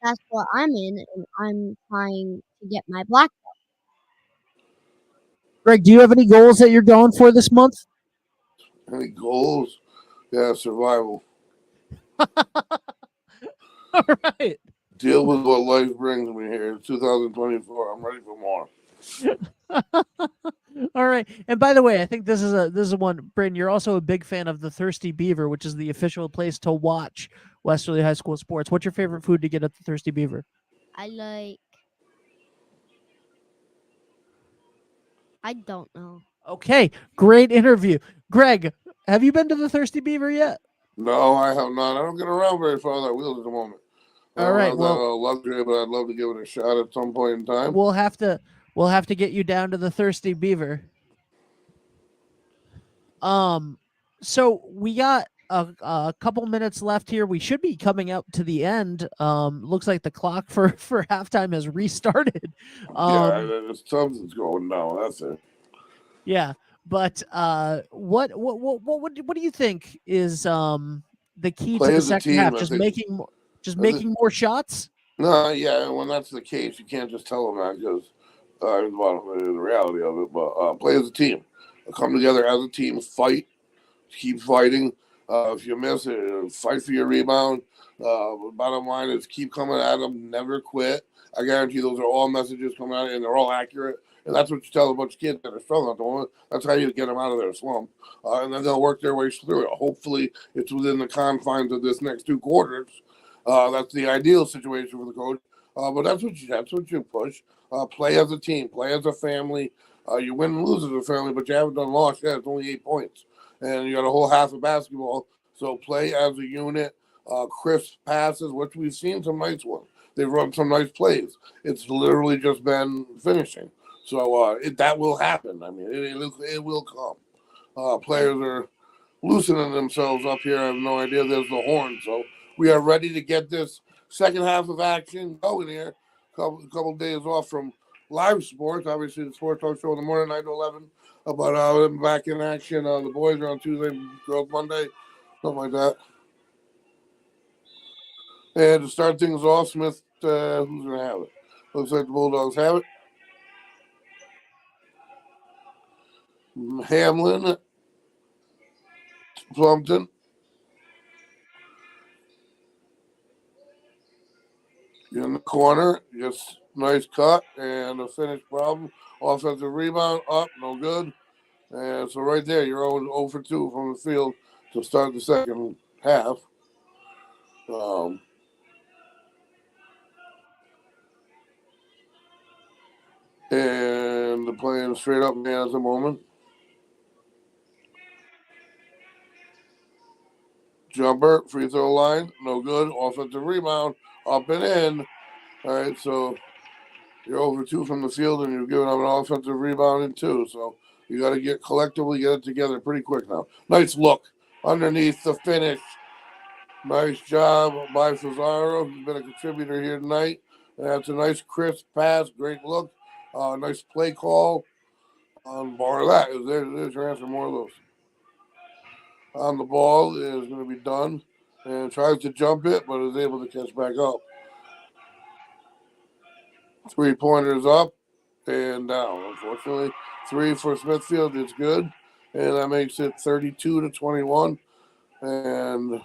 that's what I'm in, and I'm trying to get my black Greg, do you have any goals that you're going for this month? Any goals? Yeah, survival. All right. Deal with what life brings me here. It's 2024. I'm ready for more. All right. And by the way, I think this is a one, Brandon, you're also a big fan of the Thirsty Beaver, which is the official place to watch Westerly High School sports. What's your favorite food to get at the Thirsty Beaver? I don't know. Okay, great interview. Greg, have you been to the Thirsty Beaver yet? No, I have not. I don't get around very far on that wheels at the moment. All right, have that luxury, but I'd love to give it a shot at some point in time. We'll have to get you down to the Thirsty Beaver. So we got a couple minutes left here. We should be coming up to the end. Looks like the clock for halftime has restarted. Something's going down. That's it. Yeah, but what do you think is the key to the second half? Just making more shots? No, yeah. When that's the case, you can't just tell them that because the reality of it. But play as a team, come together as a team, fight, keep fighting. If you miss it, fight for your rebound. Bottom line is keep coming at them, never quit. I guarantee those are all messages coming out, and they're all accurate. And that's what you tell a bunch of kids that are struggling at the moment. That's how you get them out of their slump. And then they'll work their way through it. Hopefully, it's within the confines of this next 2 quarters. That's the ideal situation for the coach. But that's what you push. Play as a team. Play as a family. You win and lose as a family, but you haven't done loss yet. It's only 8 points. And you got a whole half of basketball. So play as a unit. Crisp passes, which we've seen some nice ones. They've run some nice plays. It's literally just been finishing. So that will happen. I mean, it will come. Players are loosening themselves up here. I have no idea. There's the horn. So we are ready to get this second half of action going here. Couple days off from live sports. Obviously, the Sports Talk Show in the morning, 9 to 11. But I'm back in action. The boys are on Tuesday, girls Monday, something like that. And to start things off, Smith, who's going to have it? Looks like the Bulldogs have it. Hamlin, Plumpton. In the corner, just nice cut and a finish problem. Offensive rebound up, no good. And so right there, you're 0 for 2 from the field to start the second half. And they're playing straight up man at the moment. Jumper, free throw line, no good. Offensive rebound, up and in. All right, so you're over 2 from the field, and you're giving up an offensive rebound in 2. So you got to get it together pretty quick now. Nice look underneath the finish. Nice job by Fazaro. He's been a contributor here tonight. And that's a nice crisp pass, great look, nice play call. More of that. There's your answer. More of those. On the ball is going to be done, and tries to jump it, but is able to catch back up. 3-pointers up and down. Unfortunately, 3 for Smithfield is good, and that makes it 32-21. And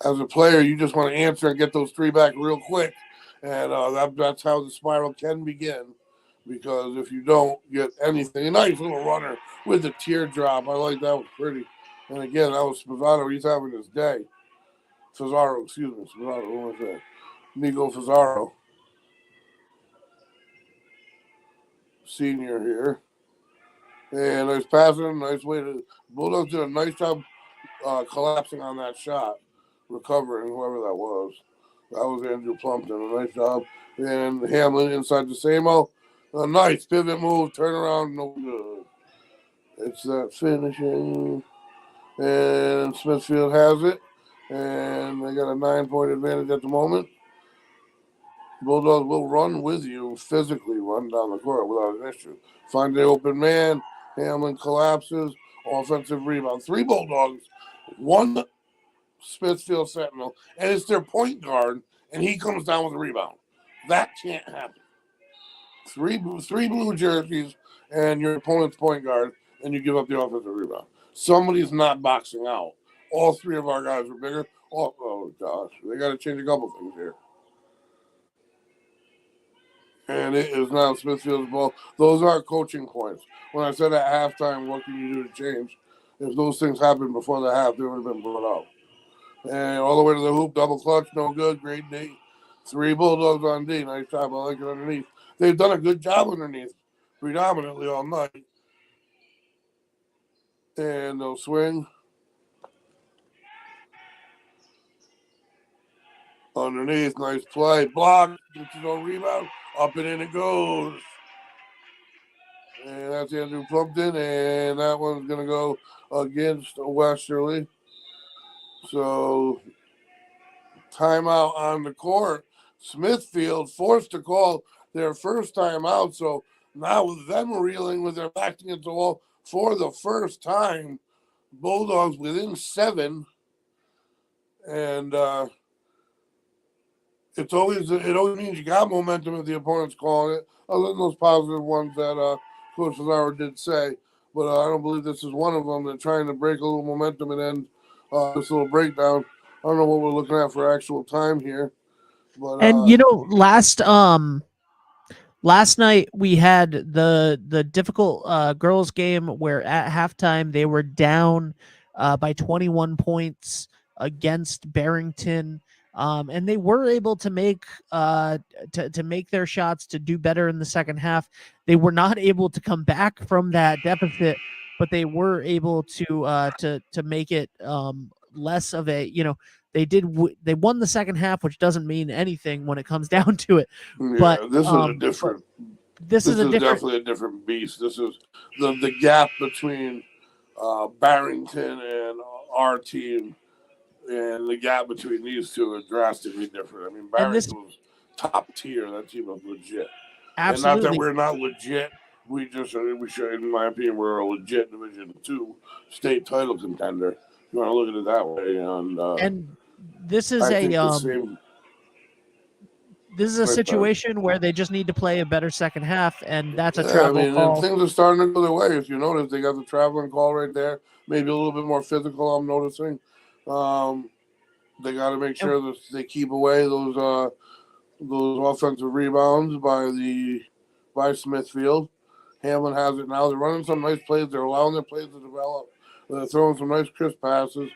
as a player, you just want to answer and get those 3 back real quick, and that's how the spiral can begin. Because if you don't get anything, a nice little runner with the teardrop. I like that. Was pretty. And again, that was Spazzaro. He's having his day. Fazaro, excuse me. Spazzaro, what was that? Nico Fazaro. Senior here. And nice passing. Nice way to. Bulldogs did a nice job collapsing on that shot. Recovering, whoever that was. That was Andrew Plumpton. A nice job. And Hamlin inside the Samo. A nice pivot move. Turn around. No good. It's that finishing. And Smithfield has it. And they got a 9-point advantage at the moment. Bulldogs will run with you, physically run down the court without an issue. Find the open man. Hamlin collapses. Offensive rebound. 3 Bulldogs, 1 Smithfield Sentinel, and it's their point guard, and he comes down with a rebound. That can't happen. Three blue jerseys and your opponent's point guard, and you give up the offensive rebound. Somebody's not boxing out. All 3 of our guys are bigger. Oh gosh, they got to change a couple things here. And it is now Smithfield's ball. Those are coaching points. When I said at halftime, what can you do to change? If those things happened before the half, they would have been brought out. And all the way to the hoop, double clutch, no good, great D. 3 Bulldogs on D, nice job. I like it underneath. They've done a good job underneath, predominantly all night. And they'll swing. Underneath, nice play. Block, gets his own rebound. Up and in it goes. And that's Andrew Plumpton, and that one's going to go against Westerly. So, timeout on the court. Smithfield forced to call their first timeout. So, now with them reeling with their back against the wall for the first time, Bulldogs within 7. And it always means you got momentum if the opponent's calling it, other than those positive ones that Coach Cesaro did say. But I don't believe this is one of them. They're trying to break a little momentum and end this little breakdown. I don't know what we're looking at for actual time here. But And last night we had the difficult girls game where at halftime they were down by 21 points against Barrington. And they were able to make to make their shots to do better in the second half. They were not able to come back from that deficit, but they were able to make it less of a they won the second half, which doesn't mean anything when it comes down to it. yeah, But this is a different. This is definitely a different beast. This is the gap between Barrington and our team. And the gap between these two is drastically different. I mean, Barrington was top tier. That team was legit. Absolutely. And not that we're not legit. We should, in my opinion, we're a legit Division II state title contender. You want to look at it that way. And this is This is a Right, situation where they just need to play a better second half, and that's a Yeah, I travel mean, and call. things are starting to go their way. If you notice, they got the traveling call right there. Maybe a little bit more physical. I'm noticing. They got to make sure that they keep away those offensive rebounds by Smithfield. Hamlin has it now. They're running some nice plays. They're allowing their plays to develop. They're throwing some nice crisp passes.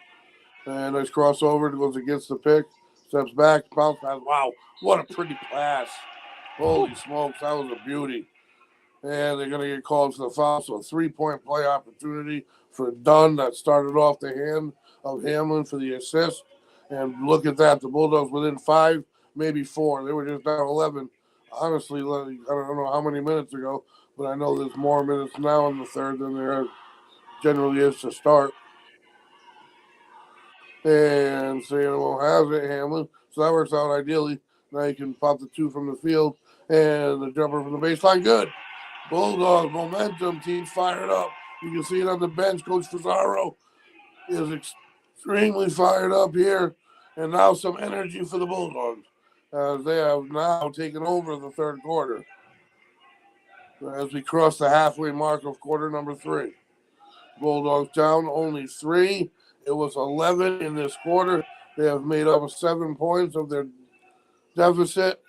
And nice crossover. Goes against the pick. Steps back. Bounce pass. Wow. What a pretty pass. Holy smokes. That was a beauty. And they're going to get called for the foul. So a 3-point play opportunity for Dunn that started off the hand of Hamlin for the assist. And look at that. The Bulldogs within 5, maybe 4. They were just down 11. Honestly, I don't know how many minutes ago, but I know there's more minutes now in the third than there generally is to start. And Sandoval has it, Hamlin. So that works out ideally. Now you can pop the 2 from the field. And the jumper from the baseline, good. Bulldog momentum, team fired up. You can see it on the bench. Coach Fazaro is extremely fired up here. And now some energy for the Bulldogs as they have now taken over the third quarter. As we cross the halfway mark of quarter number 3. Bulldogs down only 3. It was 11 in this quarter. They have made up 7 points of their deficit.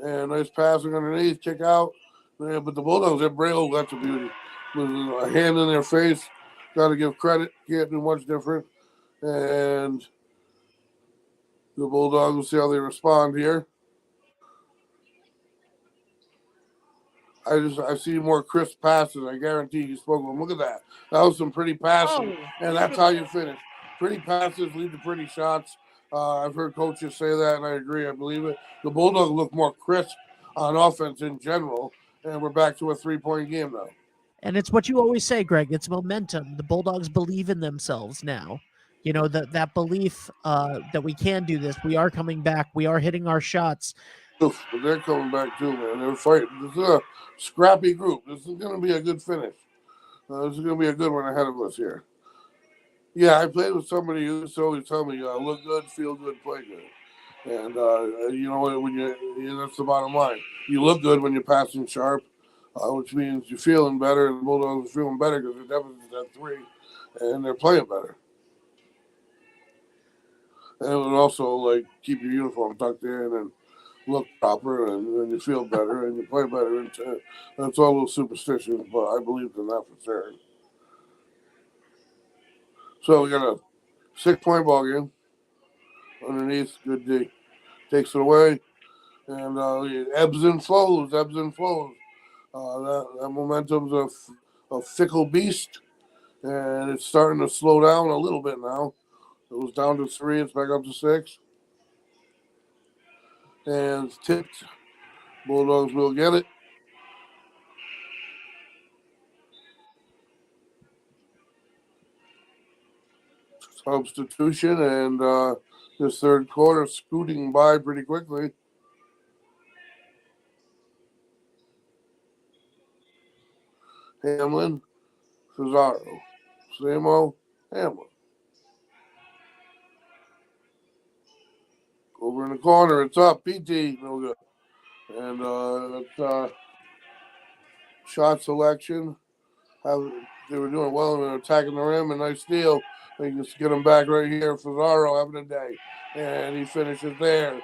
And nice passing underneath, kick out. Yeah, but the Bulldogs at Braille, that's a beauty. With a hand in their face. Got to give credit. Can't do much different. And the Bulldogs will see how they respond here. I see more crisp passes. I guarantee you spoke with them. Look at that. That was some pretty passing. And that's how you finish. Pretty passes lead to pretty shots. I've heard coaches say that, and I agree. I believe it. The Bulldogs look more crisp on offense in general. And we're back to a 3-point game now. And it's what you always say, Greg. It's momentum. The Bulldogs believe in themselves now. You know, that belief that we can do this. We are coming back. We are hitting our shots. But they're coming back too, man. They're fighting. This is a scrappy group. This is going to be a good finish. This is going to be a good one ahead of us here. Yeah, I played with somebody who used to always tell me, look good, feel good, play good. And you know when that's the bottom line. You look good when you're passing sharp, which means you're feeling better. And the Bulldogs are feeling better because the deficit's at 3, and they're playing better. And it would also like keep your uniform tucked in and look proper, and you feel better, and you play better. And that's all those superstitions, but I believed in that for sure. So we got a 6-point ball game underneath. Good D takes it away, and it ebbs and flows. That momentum's a fickle beast, and it's starting to slow down a little bit now. It was down to 3. It's back up to 6. And it's tipped. Bulldogs will get it. Substitution, and this third quarter scooting by pretty quickly. Hamlin, Fazaro, Samo, Hamlin. Over in the corner, it's up. PT, no good. And that's shot selection. They were doing well in attacking the rim, and nice steal. They just get him back right here. Fazaro having a day. And he finishes there.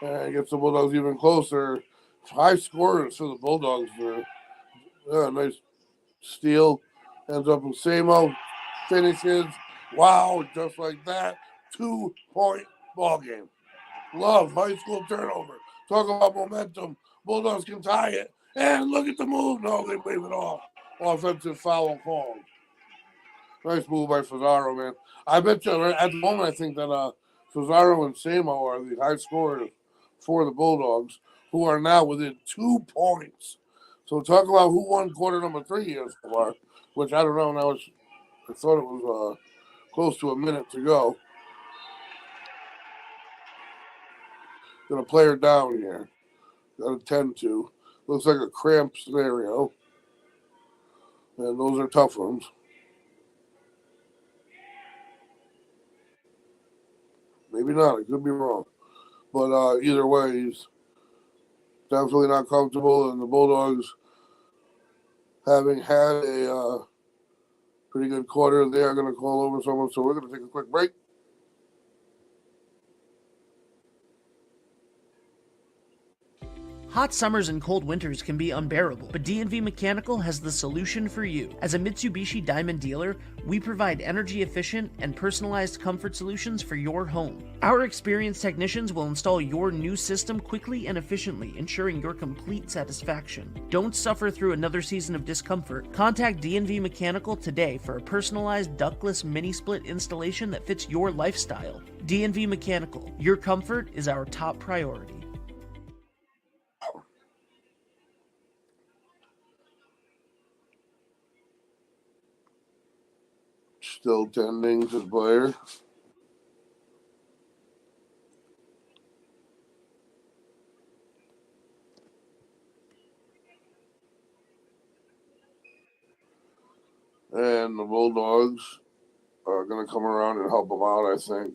And gets the Bulldogs even closer. High scorers for the Bulldogs there. Nice steal. Ends up with Samo. Finishes. Wow, just like that. 2-point ball game. Love high school turnover. Talk about momentum. Bulldogs can tie it. And look at the move. No, they wave it off. Offensive foul called. Nice move by Fazaro, man. I bet you at the moment I think that Fazaro and Samo are the high scorers for the Bulldogs, who are now within 2 points. So talk about who won quarter number 3 here so far, which I don't know. Now I thought it was close to a minute to go. Got a player down here. Got to tend to. Looks like a cramp scenario. And those are tough ones. Maybe not. I could be wrong. But either way, he's definitely not comfortable, and the Bulldogs, having had a pretty good quarter, they are going to call over someone. So we're going to take a quick break. Hot summers and cold winters can be unbearable, but D&V Mechanical has the solution for you. As a Mitsubishi Diamond dealer, we provide energy-efficient and personalized comfort solutions for your home. Our experienced technicians will install your new system quickly and efficiently, ensuring your complete satisfaction. Don't suffer through another season of discomfort. Contact D&V Mechanical today for a personalized ductless mini-split installation that fits your lifestyle. D&V Mechanical, your comfort is our top priority. Still tending to player. And the Bulldogs are going to come around and help them out, I think.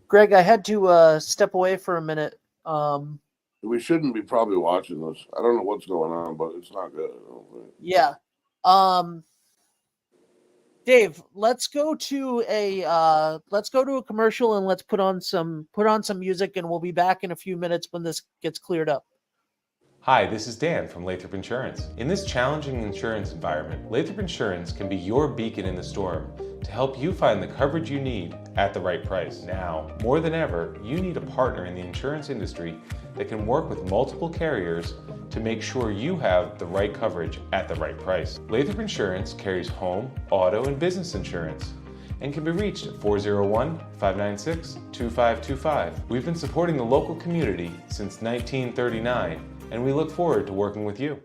Greg, I had to step away for a minute. We shouldn't be probably watching this. I don't know what's going on, but it's not good. I don't think. Yeah. Dave, let's go to a commercial and let's put on some music, and we'll be back in a few minutes when this gets cleared up. Hi, this is Dan from Lathrop Insurance. In this challenging insurance environment, Lathrop Insurance can be your beacon in the storm to help you find the coverage you need at the right price. Now, more than ever, you need a partner in the insurance industry that can work with multiple carriers to make sure you have the right coverage at the right price. Lathrop Insurance carries home, auto, and business insurance and can be reached at 401-596-2525. We've been supporting the local community since 1939, and we look forward to working with you.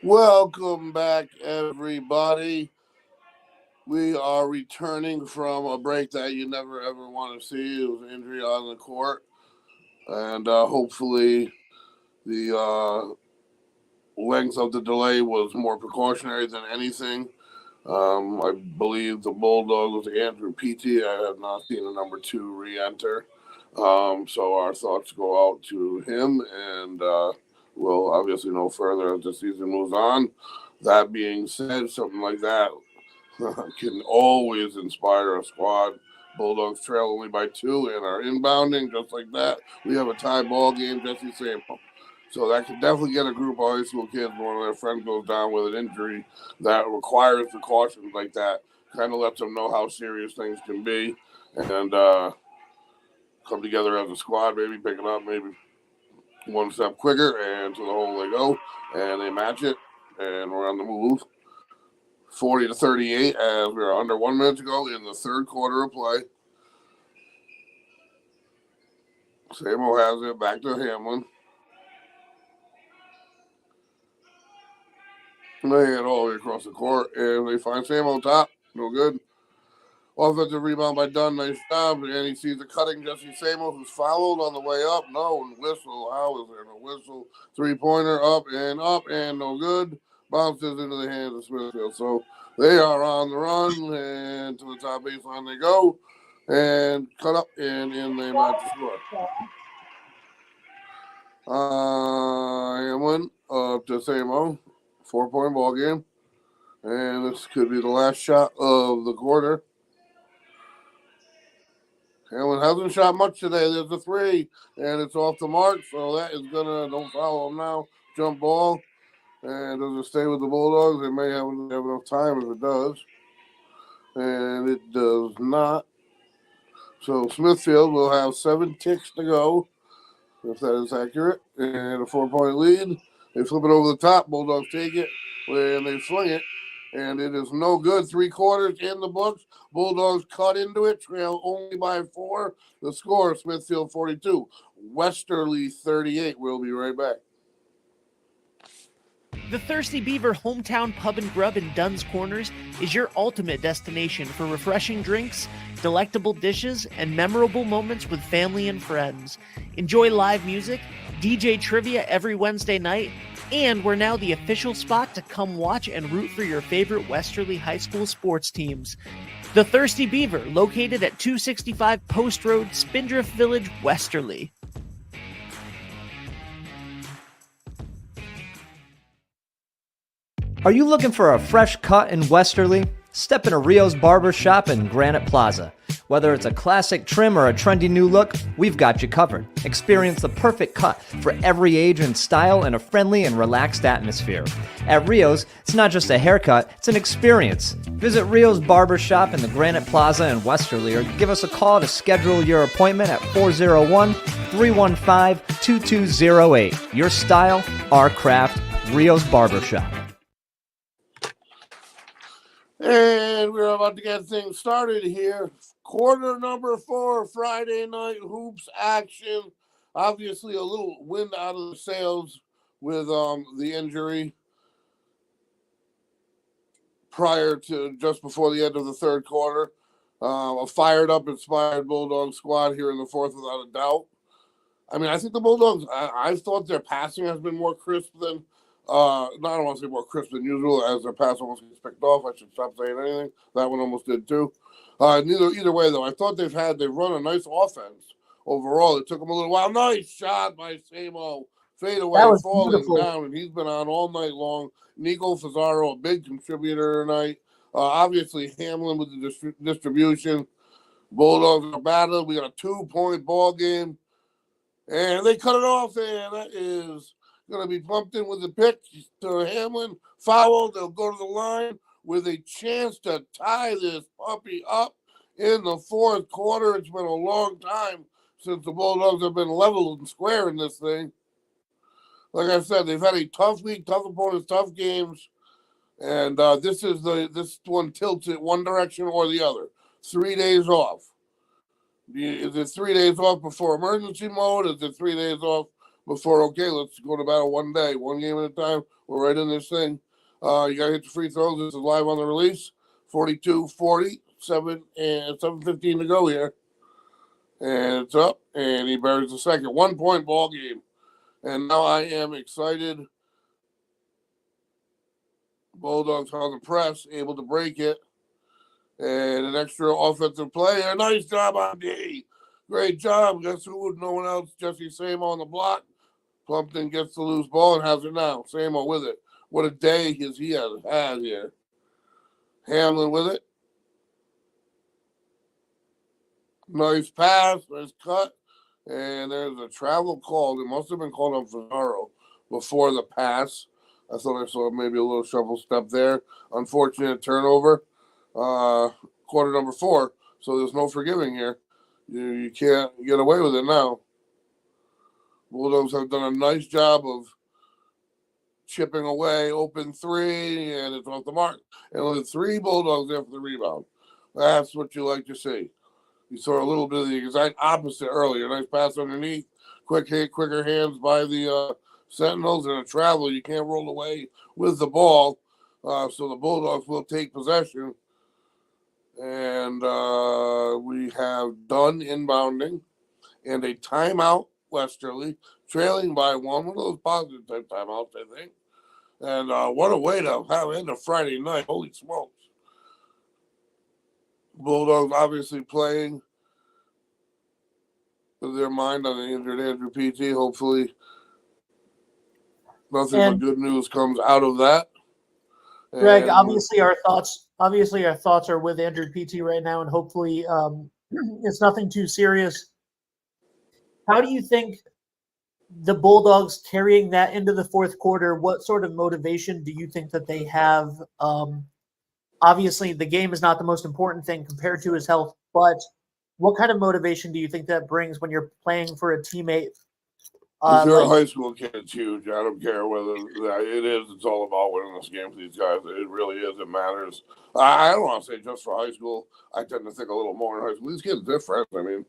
Welcome back, everybody. We are returning from a break that you never ever want to see. It was an injury on the court, and hopefully the length of the delay was more precautionary than anything. I believe the Bulldog was Andrew Petey. I have not seen the number 2 re-enter. So our thoughts go out to him, and we'll obviously know further as the season moves on. That being said, something like that can always inspire a squad. Bulldogs trail only by 2 and are inbounding just like that. We have a tie ball game, Jesse Sample. So that could definitely get a group of high school kids when one of their friends goes down with an injury that requires precautions like that. Kind of lets them know how serious things can be, and come together as a squad, maybe pick it up, maybe one step quicker, and to the hole they go, and they match it, and we're on the move. 40-38 as we are under 1 minute to go in the third quarter of play. Samo has it back to Hamlin. They hit all the way across the court, and they find Samo on top. No good. Offensive rebound by Dunn. Nice job. And he sees the cutting Jesse Samo, who's fouled on the way up. No, and whistle. How is there no whistle? 3-pointer up, and no good. Bounces into the hands of Smithfield. So they are on the run, and to the top baseline they go. And cut up, and in they match the score. Hamlin up to Samo. 4-point ball game. And this could be the last shot of the quarter. Hamlin hasn't shot much today. There's a 3, and it's off the mark. So that is don't foul him now. Jump ball. And does it stay with the Bulldogs? They may have enough time if it does. And it does not. So Smithfield will have 7 ticks to go, if that is accurate. And a 4-point lead. They flip it over the top. Bulldogs take it, and they swing it. And it is no good. 3 quarters in the books. Bulldogs cut into it, trail only by 4. The score, Smithfield 42, Westerly 38. We'll be right back. The Thirsty Beaver Hometown Pub and Grub in Dunn's Corners is your ultimate destination for refreshing drinks, delectable dishes, and memorable moments with family and friends. Enjoy live music, DJ trivia every Wednesday night, And we're now the official spot to come watch and root for your favorite Westerly High School sports teams. The Thirsty Beaver, located at 265 Post Road, Spindrift Village, Westerly. Are you looking for a fresh cut in Westerly? Step into Rio's Barber Shop in Granite Plaza. Whether it's a classic trim or a trendy new look, we've got you covered. Experience the perfect cut for every age and style in a friendly and relaxed atmosphere. At Rio's, it's not just a haircut, it's an experience. Visit Rio's Barber Shop in the Granite Plaza in Westerly or give us a call to schedule your appointment at 401-315-2208. Your style, our craft, Rio's Barber Shop. And we're about to get things started here. Quarter number 4, Friday night hoops action. Obviously, a little wind out of the sails with the injury prior to just before the end of the third quarter. A fired up, inspired Bulldog squad here in the fourth, without a doubt. I mean, I think the Bulldogs, I thought their passing has been more crisp than I don't want to say more crisp than usual, as their pass almost gets picked off. I should stop saying anything. That one almost did too. Either way, though, I thought they've run a nice offense overall. It took them a little while. Nice shot by Samo. Fadeaway, falling beautiful down, and he's been on all night long. Nico Fazzaro, a big contributor tonight. Obviously, Hamlin with the distribution. Bulldogs are battling. We got a 2-point ball game, and they cut it off, and that is going to be bumped in with the pick to Hamlin. Foul. They'll go to the line with a chance to tie this puppy up in the fourth quarter. It's been a long time since the Bulldogs have been level and square in this thing. Like I said, they've had a tough week, tough opponents, tough games. And this one tilts it one direction or the other. 3 days off. Is it 3 days off before emergency mode? Is it 3 days off before, okay, let's go to battle one day, one game at a time? We're right in this thing. You got to hit the free throws. This is live on the release. 42-40, 7:15 to go here. And it's up, and he buries the second. 1-point ball game. And now I am excited. Bulldogs on the press, able to break it. And an extra offensive play. A nice job on D. Great job. Guess who? No one else. Jesse Samo on the block. Plumpton gets the loose ball and has it now. Samo with it. What a day he has had here. Hamlin with it. Nice pass. Nice cut. And there's a travel called. It must have been called on Fazzaro before the pass. I thought I saw maybe a little shuffle step there. Unfortunate turnover. Quarter number 4. So there's no forgiving here. You can't get away with it now. Bulldogs have done a nice job of chipping away, open 3, and it's off the mark. And only 3 Bulldogs there for the rebound. That's what you like to see. You saw a little bit of the exact opposite earlier. Nice pass underneath. Quick hit, quicker hands by the Sentinels, and a travel. You can't roll away with the ball. So the Bulldogs will take possession. And we have done inbounding and a timeout, Westerly, trailing by 1. One of those positive type timeouts, I think. And what a way to have end a Friday night. Holy smokes. Bulldogs obviously playing with their mind on the injured Andrew PT. Hopefully nothing but good news comes out of that. Greg, obviously our thoughts are with Andrew PT right now, and hopefully it's nothing too serious. How do you think the Bulldogs carrying that into the fourth quarter, what sort of motivation do you think that they have? Obviously, the game is not the most important thing compared to his health, but what kind of motivation do you think that brings when you're playing for a teammate? If you're a high school kid, it's huge. I don't care whether it is. It's all about winning this game for these guys. It really is. It matters. I don't want to say just for high school. I tend to think a little more in high school. These kids, they're friends. I mean,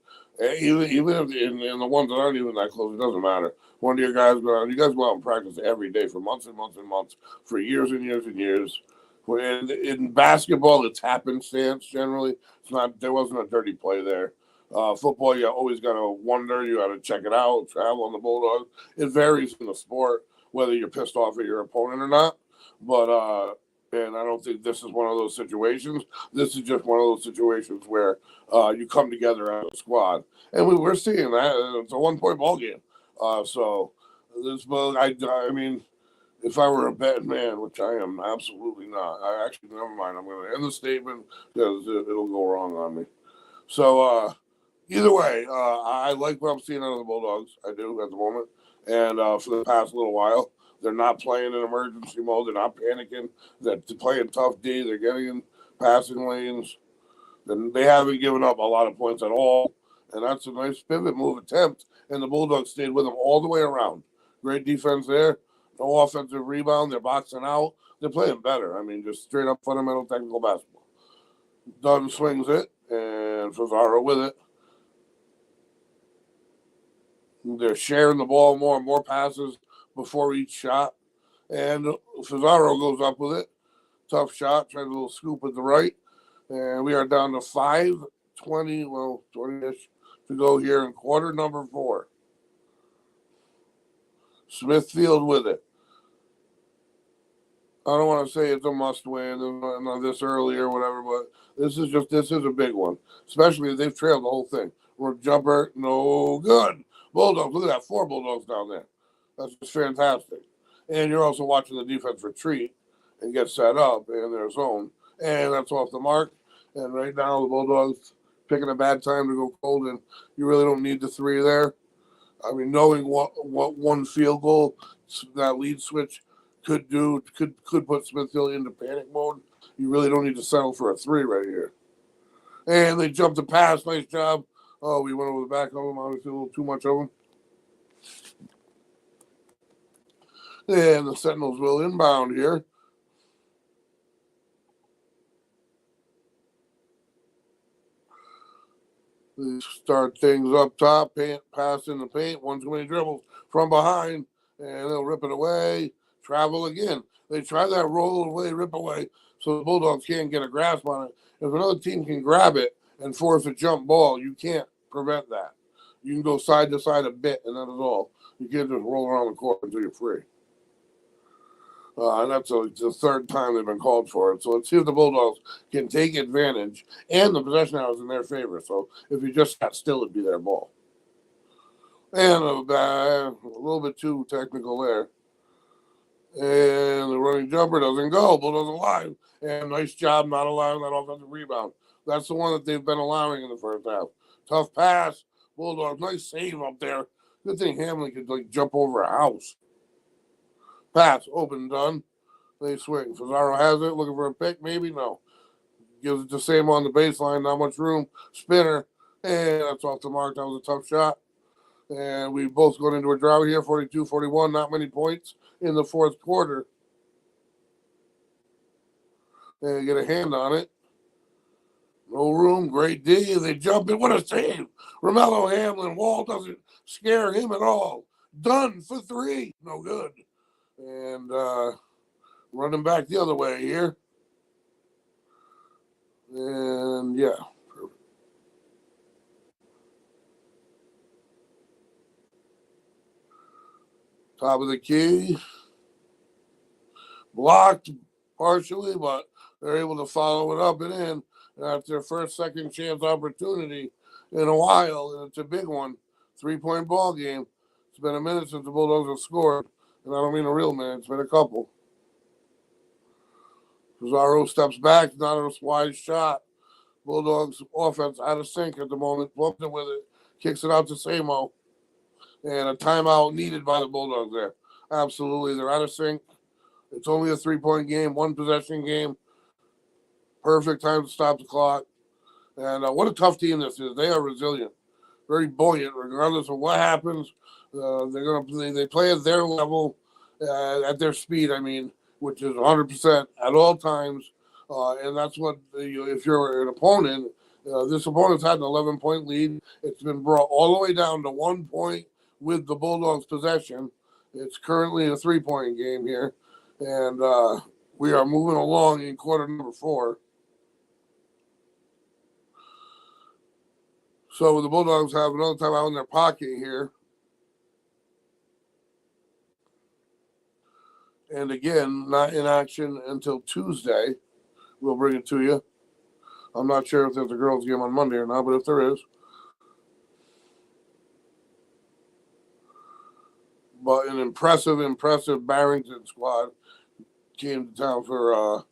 even if in the ones that aren't even that close, it doesn't matter. One of your guys go out. You guys go out and practice every day for months and months and months, for years and years and years. In basketball, it's happenstance generally. It's not. There wasn't a dirty play there. Football, you always got to wonder. You got to check it out. Travel on the Bulldogs. It varies in the sport. whether you're pissed off at your opponent or not. But and I don't think this is one of those situations. This is just one of those situations where you come together as a squad, and we're seeing that. It's a 1-point ball game. So this, I mean, if I were a betting man, which I am absolutely not, I actually, never mind. I'm going to end the statement because it'll go wrong on me. So either way, I like what I'm seeing out of the Bulldogs. I do at the moment, and for the past little while, they're not playing in emergency mode. They're not panicking. They're playing tough D. They're getting in passing lanes. And they haven't given up a lot of points at all, and that's a nice pivot move attempt. And the Bulldogs stayed with them all the way around. Great defense there. No offensive rebound. They're boxing out. They're playing better. I mean, just straight up fundamental technical basketball. Dunn swings it, and Fazaro with it. They're sharing the ball more passes before each shot. And Fazaro goes up with it. Tough shot, tries a little scoop at the right. And we are down to 5:20, 20-ish to go here in quarter number 4. Smithfield with it. I don't want to say it's a must win this early or whatever, but this is a big one, especially if they've trailed the whole thing. Work jumper, no good. Bulldogs, look at that, 4 Bulldogs down there. That's just fantastic. And you're also watching the defense retreat and get set up in their zone, and that's off the mark. And right now the Bulldogs picking a bad time to go cold, and you really don't need the 3 there. I mean, knowing what one field goal that lead switch could do could put Smithfield into panic mode. You really don't need to settle for a 3 right here. And they jumped the pass. Nice job. Oh, we went over the back of them. Obviously, a little too much of them. And the Sentinels will inbound here. They start things up top, pass in the paint, one too many dribbles from behind, and they'll rip it away, travel again. They try that roll away, rip away, so the Bulldogs can't get a grasp on it. If another team can grab it and force a jump ball, you can't prevent that. You can go side to side a bit, and that is all. You can't just roll around the court until you're free. And that's the 3rd time they've been called for it. So let's see if the Bulldogs can take advantage. And the possession now is in their favor. So if you just got still, it'd be their ball. And a little bit too technical there. And the running jumper doesn't go. Bulldogs alive. And nice job not allowing that offensive rebound. That's the one that they've been allowing in the first half. Tough pass. Bulldogs, nice save up there. Good thing Hamlin could jump over a house. Pass, open, done. They swing. Fazaro has it, looking for a pick, maybe? No. Gives it to Sam on the baseline, not much room. Spinner, and that's off the mark. That was a tough shot. And we both going into a drought here, 42-41, not many points in the 4th quarter. And get a hand on it. No room, great D. They jump in. What a save. Romello Hamlin, Wall doesn't scare him at all. Done for 3. No good. And running back the other way here. And yeah. Top of the key. Blocked partially, but they're able to follow it up and in. And that's their first second chance opportunity in a while. And it's a big one. 3-point ball game. It's been a minute since the Bulldogs have scored. And I don't mean a real minute. It's been a couple. Fazaro steps back. Not a wide shot. Bulldogs offense out of sync at the moment. Bumped it with it. Kicks it out to Samo. And a timeout needed by the Bulldogs there. Absolutely. They're out of sync. It's only a 3-point game, 1 possession game. Perfect time to stop the clock. And what a tough team this is. They are resilient. Very buoyant, regardless of what happens. They play at their level, at their speed, which is 100% at all times. And that's what, if you're an opponent, this opponent's had an 11-point lead. It's been brought all the way down to 1 point with the Bulldogs' possession. It's currently a 3-point game here. And we are moving along in quarter number 4. So the Bulldogs have another time out in their pocket here. And again, not in action until Tuesday. We'll bring it to you. I'm not sure if there's a girls' game on Monday or not, but if there is. But an impressive Barrington squad came to town for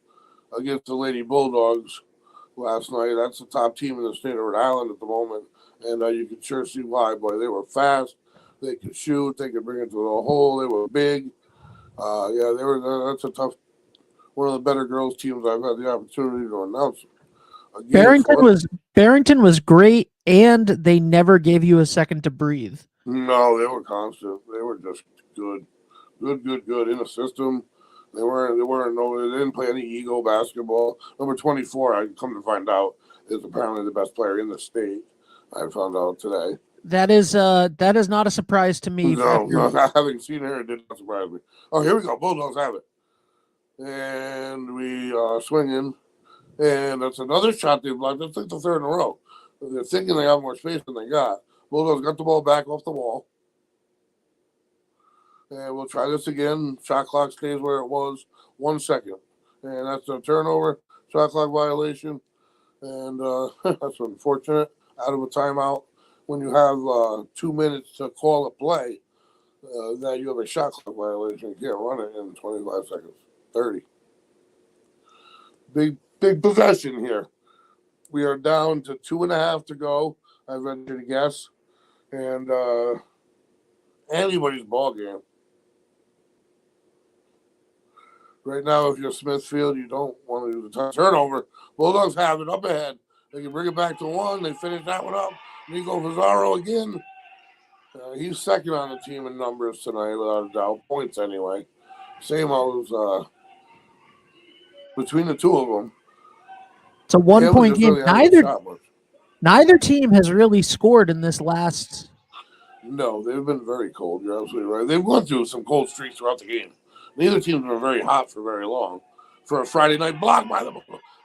against the Lady Bulldogs last night. That's the top team in the state of Rhode Island at the moment, and you can sure see why. Boy, they were fast. They could shoot. They could bring it to the hole. They were big. Yeah, they were. That's a tough. One of the better girls teams I've had the opportunity to announce. Barrington was great, and they never gave you a second to breathe. No, they were constant. They were just good in the system. They didn't play any ego basketball. Number 24, I come to find out, is apparently the best player in the state. I found out today. That is not a surprise to me. No, having seen her, it did not surprise me. Oh, here we go. Bulldogs have it. And we swing in. And that's another shot they blocked. That's like the third in a row. They're thinking they have more space than they got. Bulldogs got the ball back off the wall. And we'll try this again. Shot clock stays where it was. 1 second. And that's a turnover. Shot clock violation. And that's unfortunate. Out of a timeout. When you have 2 minutes to call a play, that you have a shot clock violation. You can't run it in 25 seconds. 30. Big possession here. We are down to 2.5 to go. I venture to guess. And anybody's ball game. Right now, if you're Smithfield, you don't want to do the turnover. Bulldogs have it up ahead. They can bring it back to 1. They finish that one up. Nico Pizarro again. He's second on the team in numbers tonight, without a doubt. Points anyway. Same as between the two of them. It's a 1-point game. Neither team has really scored in this last. No, they've been very cold. You're absolutely right. They've gone through some cold streaks throughout the game. Neither team's been very hot for very long. For a Friday night block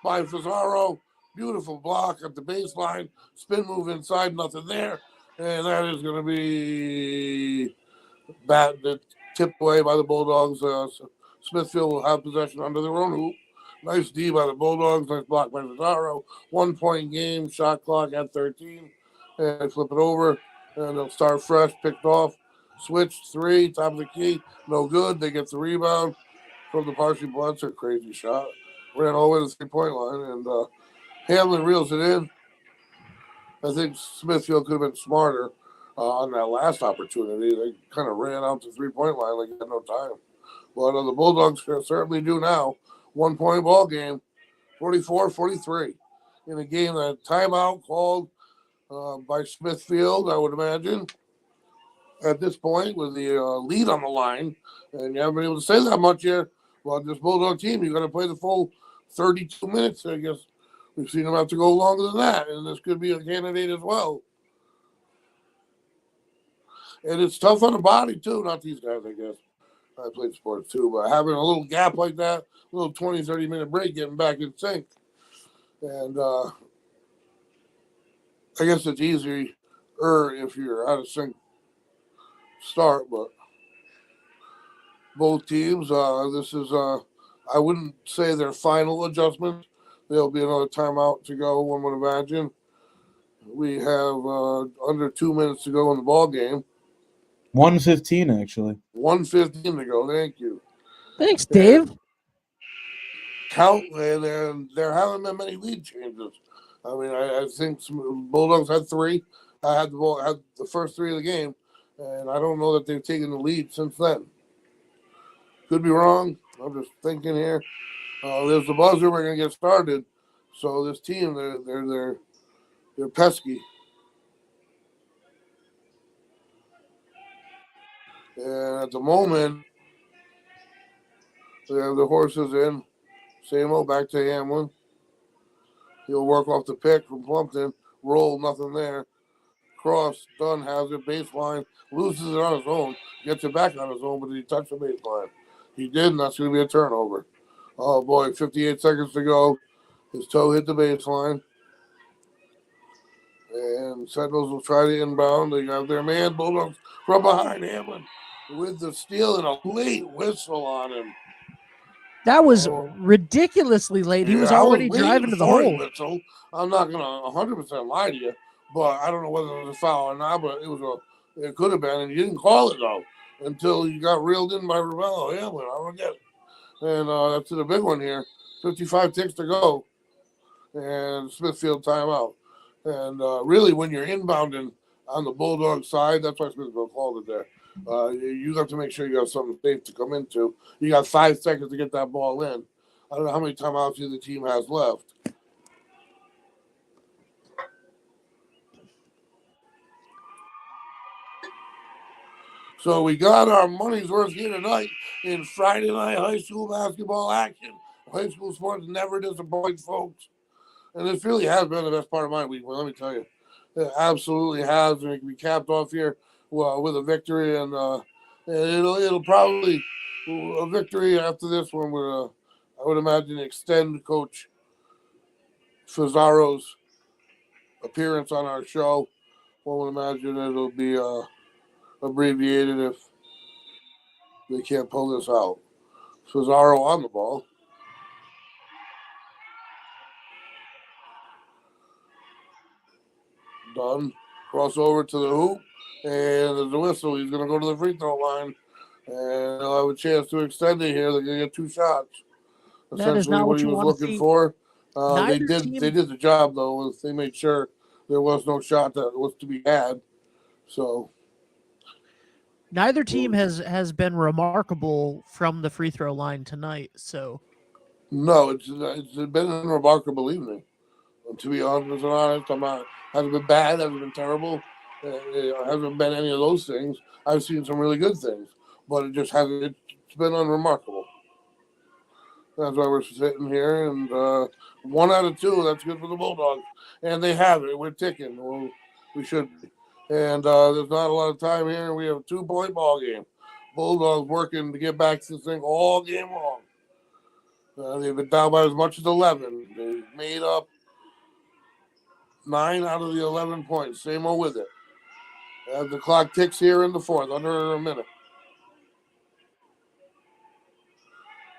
by Pizarro. Beautiful block at the baseline. Spin move inside, nothing there. And that is going to be tipped away by the Bulldogs. Smithfield will have possession under their own hoop. Nice D by the Bulldogs. Nice block by Pizarro. 1-point game. Shot clock at 13. And they flip it over. And they'll start fresh. Picked off. Switch 3. Top of the key. No good. They get the rebound from the Varsity Bloods. A crazy shot. Ran all the way to the 3-point line. And Hamlin reels it in. I think Smithfield could have been smarter on that last opportunity. They kind of ran out the 3-point line like they had no time. But the Bulldogs certainly do now. 1-point ball game, 44-43. In a game that timeout called by Smithfield, I would imagine, at this point with the lead on the line. And you haven't been able to say that much here. Well, this Bulldog team, you're going to play the full 32 minutes. I guess we've seen them have to go longer than that. And this could be a candidate as well. And it's tough on the body, too. Not these guys, I guess. I played sports, too. But having a little gap like that, a little 20, 30-minute break, getting back in sync. And I guess it's easier if you're out of sync start. But both teams, this is, I wouldn't say their final adjustments. There'll be another timeout to go, one would imagine. We have under 2 minutes to go in the ball game. 1:15, actually. 1:15 to go. Thank you. Thanks, Dave. And there haven't been many lead changes. I mean, I think Bulldogs had 3. I had the first 3 of the game, and I don't know that they've taken the lead since then. Could be wrong. I'm just thinking here. There's the buzzer. We're gonna get started. So this team, they're pesky. And at the moment, they have the horses in. Same old, back to Hamlin. He'll work off the pick from Plumpton. Roll, nothing there. Cross, Dunn has it. Baseline, loses it on his own. Gets it back on his own, but did he touch the baseline? He did, and that's going to be a turnover. Oh, boy, 58 seconds to go. His toe hit the baseline. And Sentinels will try to inbound. They got their man, Bulldogs, from behind Hamlin with the steal and a late whistle on him. That was Oh. ridiculously late. He was I already waiting driving to the for you, hole. Mitchell. I'm not gonna 100% lie to you, but I don't know whether it was a foul or not. But it could have been, and you didn't call it though until you got reeled in by Ravello. Yeah, but I don't get it. And that's the big one here. 55 ticks to go, and Smithfield timeout. And really, when you're inbounding on the Bulldog side, that's why Smithfield called it there. You have to make sure you have something safe to come into. You got 5 seconds to get that ball in. I don't know how many timeouts the team has left. So we got our money's worth here tonight in Friday night high school basketball action. High school sports never disappoint, folks. And this really has been the best part of my week, well, let me tell you. It absolutely has. And it can be capped off here with a victory. And it'll probably, a victory after this one would, I would imagine, extend Coach Fazzaro's appearance on our show. One would imagine it'll be abbreviated if they can't pull this out. Fazzaro on the ball. Done. Cross over to the hoop. And there's a whistle. He's going to go to the free throw line. And they'll have a chance to extend it here. They're going to get 2 shots. That is not what you want to see. For. They Neither did. team- They did the job though. They made sure there was no shot that was to be had. So Neither team has been remarkable from the free throw line tonight. So no, it's been a remarkable evening. To be honest, hasn't been bad, hasn't been terrible, hasn't been any of those things. I've seen some really good things, but it just hasn't. It's been unremarkable. That's why we're sitting here, and 1 out of 2. That's good for the Bulldogs, and they have it. We're ticking. Well, we should be. And there's not a lot of time here. We have a 2-point ball game. Bulldogs working to get back to this thing all game long. They've been down by as much as 11. They've made up 9 out of the 11 points. Same old with it. As the clock ticks here in the 4th, under a minute.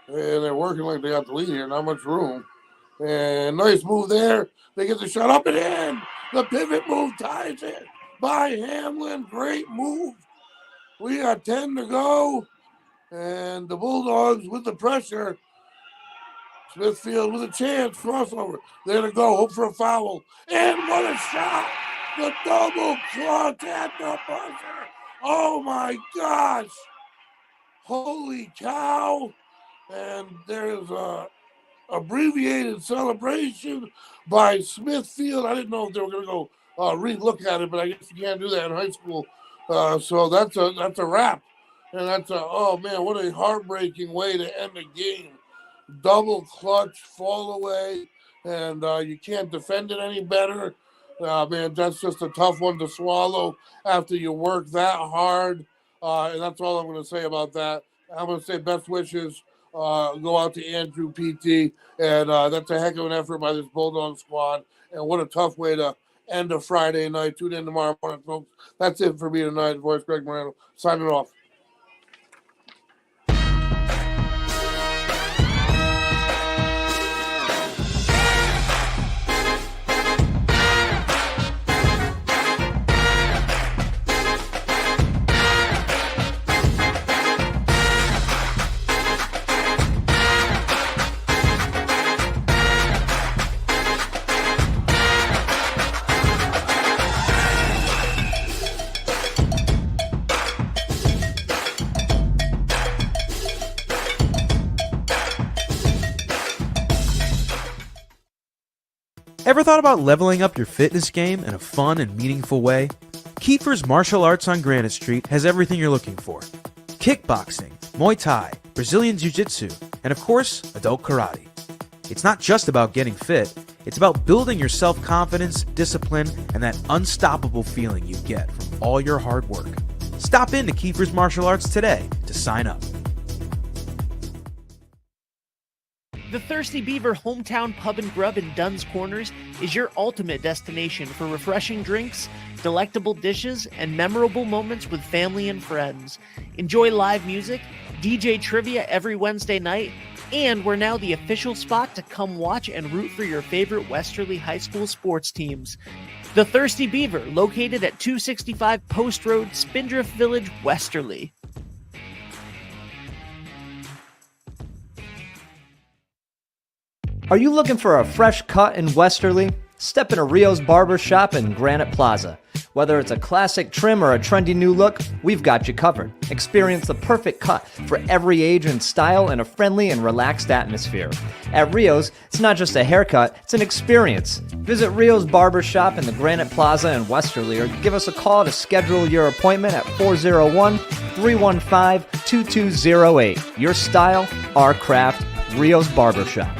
And they're working like they got the lead here. Not much room. And nice move there. They get the shot up and in. The pivot move ties it by Hamlin. Great move. We got 10 to go. And the Bulldogs with the pressure. Smithfield with a chance. Crossover. There to go. Hope for a foul. And what a shot. The double clutch at the buzzer. Oh my gosh. Holy cow. And there's a abbreviated celebration by Smithfield. I didn't know if they were going to go re-look at it, but I guess you can't do that in high school. So that's a wrap. And oh man, what a heartbreaking way to end a game. Double clutch, fall away, and you can't defend it any better. Man, that's just a tough one to swallow after you work that hard. And that's all I'm going to say about that. I'm going to say best wishes go out to Andrew PT. And that's a heck of an effort by this Bulldog squad. And what a tough way to end a Friday night. Tune in tomorrow morning, folks. That's it for me tonight. Voice Greg Morano signing off. Ever thought about leveling up your fitness game in a fun and meaningful way? Kiefer's Martial Arts on Granite Street has everything you're looking for. Kickboxing, Muay Thai, Brazilian Jiu-Jitsu, and of course, adult karate. It's not just about getting fit, it's about building your self-confidence, discipline, and that unstoppable feeling you get from all your hard work. Stop in to Kiefer's Martial Arts today to sign up. The Thirsty Beaver Hometown Pub and Grub in Dunn's Corners is your ultimate destination for refreshing drinks, delectable dishes, and memorable moments with family and friends. Enjoy live music, DJ trivia every Wednesday night, And we're now the official spot to come watch and root for your favorite Westerly High School sports teams. The Thirsty Beaver, located at 265 Post Road, Spindrift Village, Westerly. Are you looking for a fresh cut in Westerly? Step into Rio's Barber Shop in Granite Plaza. Whether it's a classic trim or a trendy new look, we've got you covered. Experience the perfect cut for every age and style in a friendly and relaxed atmosphere. At Rio's, it's not just a haircut, it's an experience. Visit Rio's Barber Shop in the Granite Plaza in Westerly or give us a call to schedule your appointment at 401-315-2208. Your style, our craft, Rio's Barber Shop.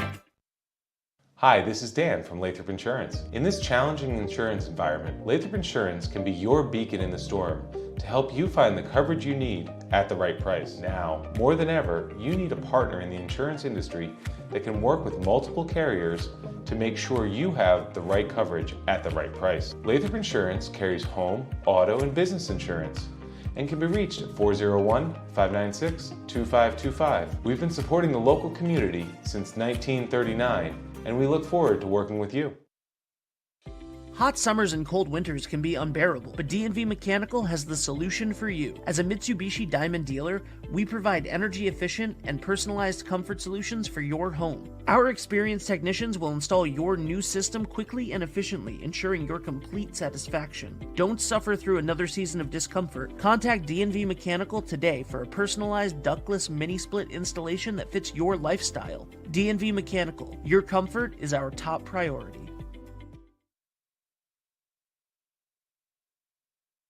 Hi, this is Dan from Lathrop Insurance. In this challenging insurance environment, Lathrop Insurance can be your beacon in the storm to help you find the coverage you need at the right price. Now, more than ever, you need a partner in the insurance industry that can work with multiple carriers to make sure you have the right coverage at the right price. Lathrop Insurance carries home, auto, and business insurance and can be reached at 401-596-2525. We've been supporting the local community since 1939, and we look forward to working with you. Hot summers and cold winters can be unbearable, but D&V Mechanical has the solution for you. As a Mitsubishi Diamond dealer, we provide energy-efficient and personalized comfort solutions for your home. Our experienced technicians will install your new system quickly and efficiently, ensuring your complete satisfaction. Don't suffer through another season of discomfort. Contact D&V Mechanical today for a personalized ductless mini-split installation that fits your lifestyle. D&V Mechanical, your comfort is our top priority.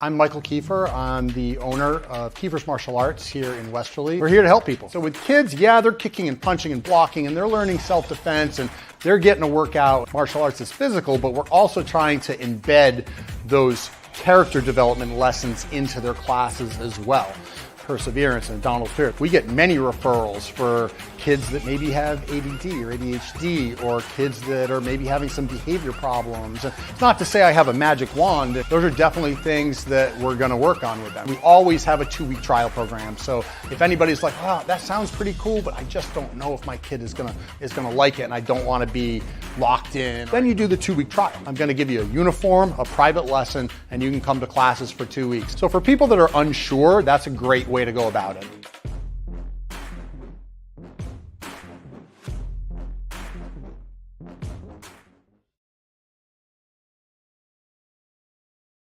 I'm Michael Kiefer. I'm the owner of Kiefer's Martial Arts here in Westerly. We're here to help people. So with kids, yeah, they're kicking and punching and blocking and they're learning self-defense and they're getting a workout. Martial arts is physical, but we're also trying to embed those character development lessons into their classes as well. Perseverance and Donald Spirit. We get many referrals for kids that maybe have ADD or ADHD or kids that are maybe having some behavior problems. It's not to say I have a magic wand. Those are definitely things that we're going to work on with them. We always have a 2-week trial program. So if anybody's like, wow, that sounds pretty cool, but I just don't know if my kid is gonna like it and I don't want to be locked in, then you do the 2-week trial. I'm going to give you a uniform, a private lesson, and you can come to classes for 2 weeks. So for people that are unsure, that's a great way to go about it.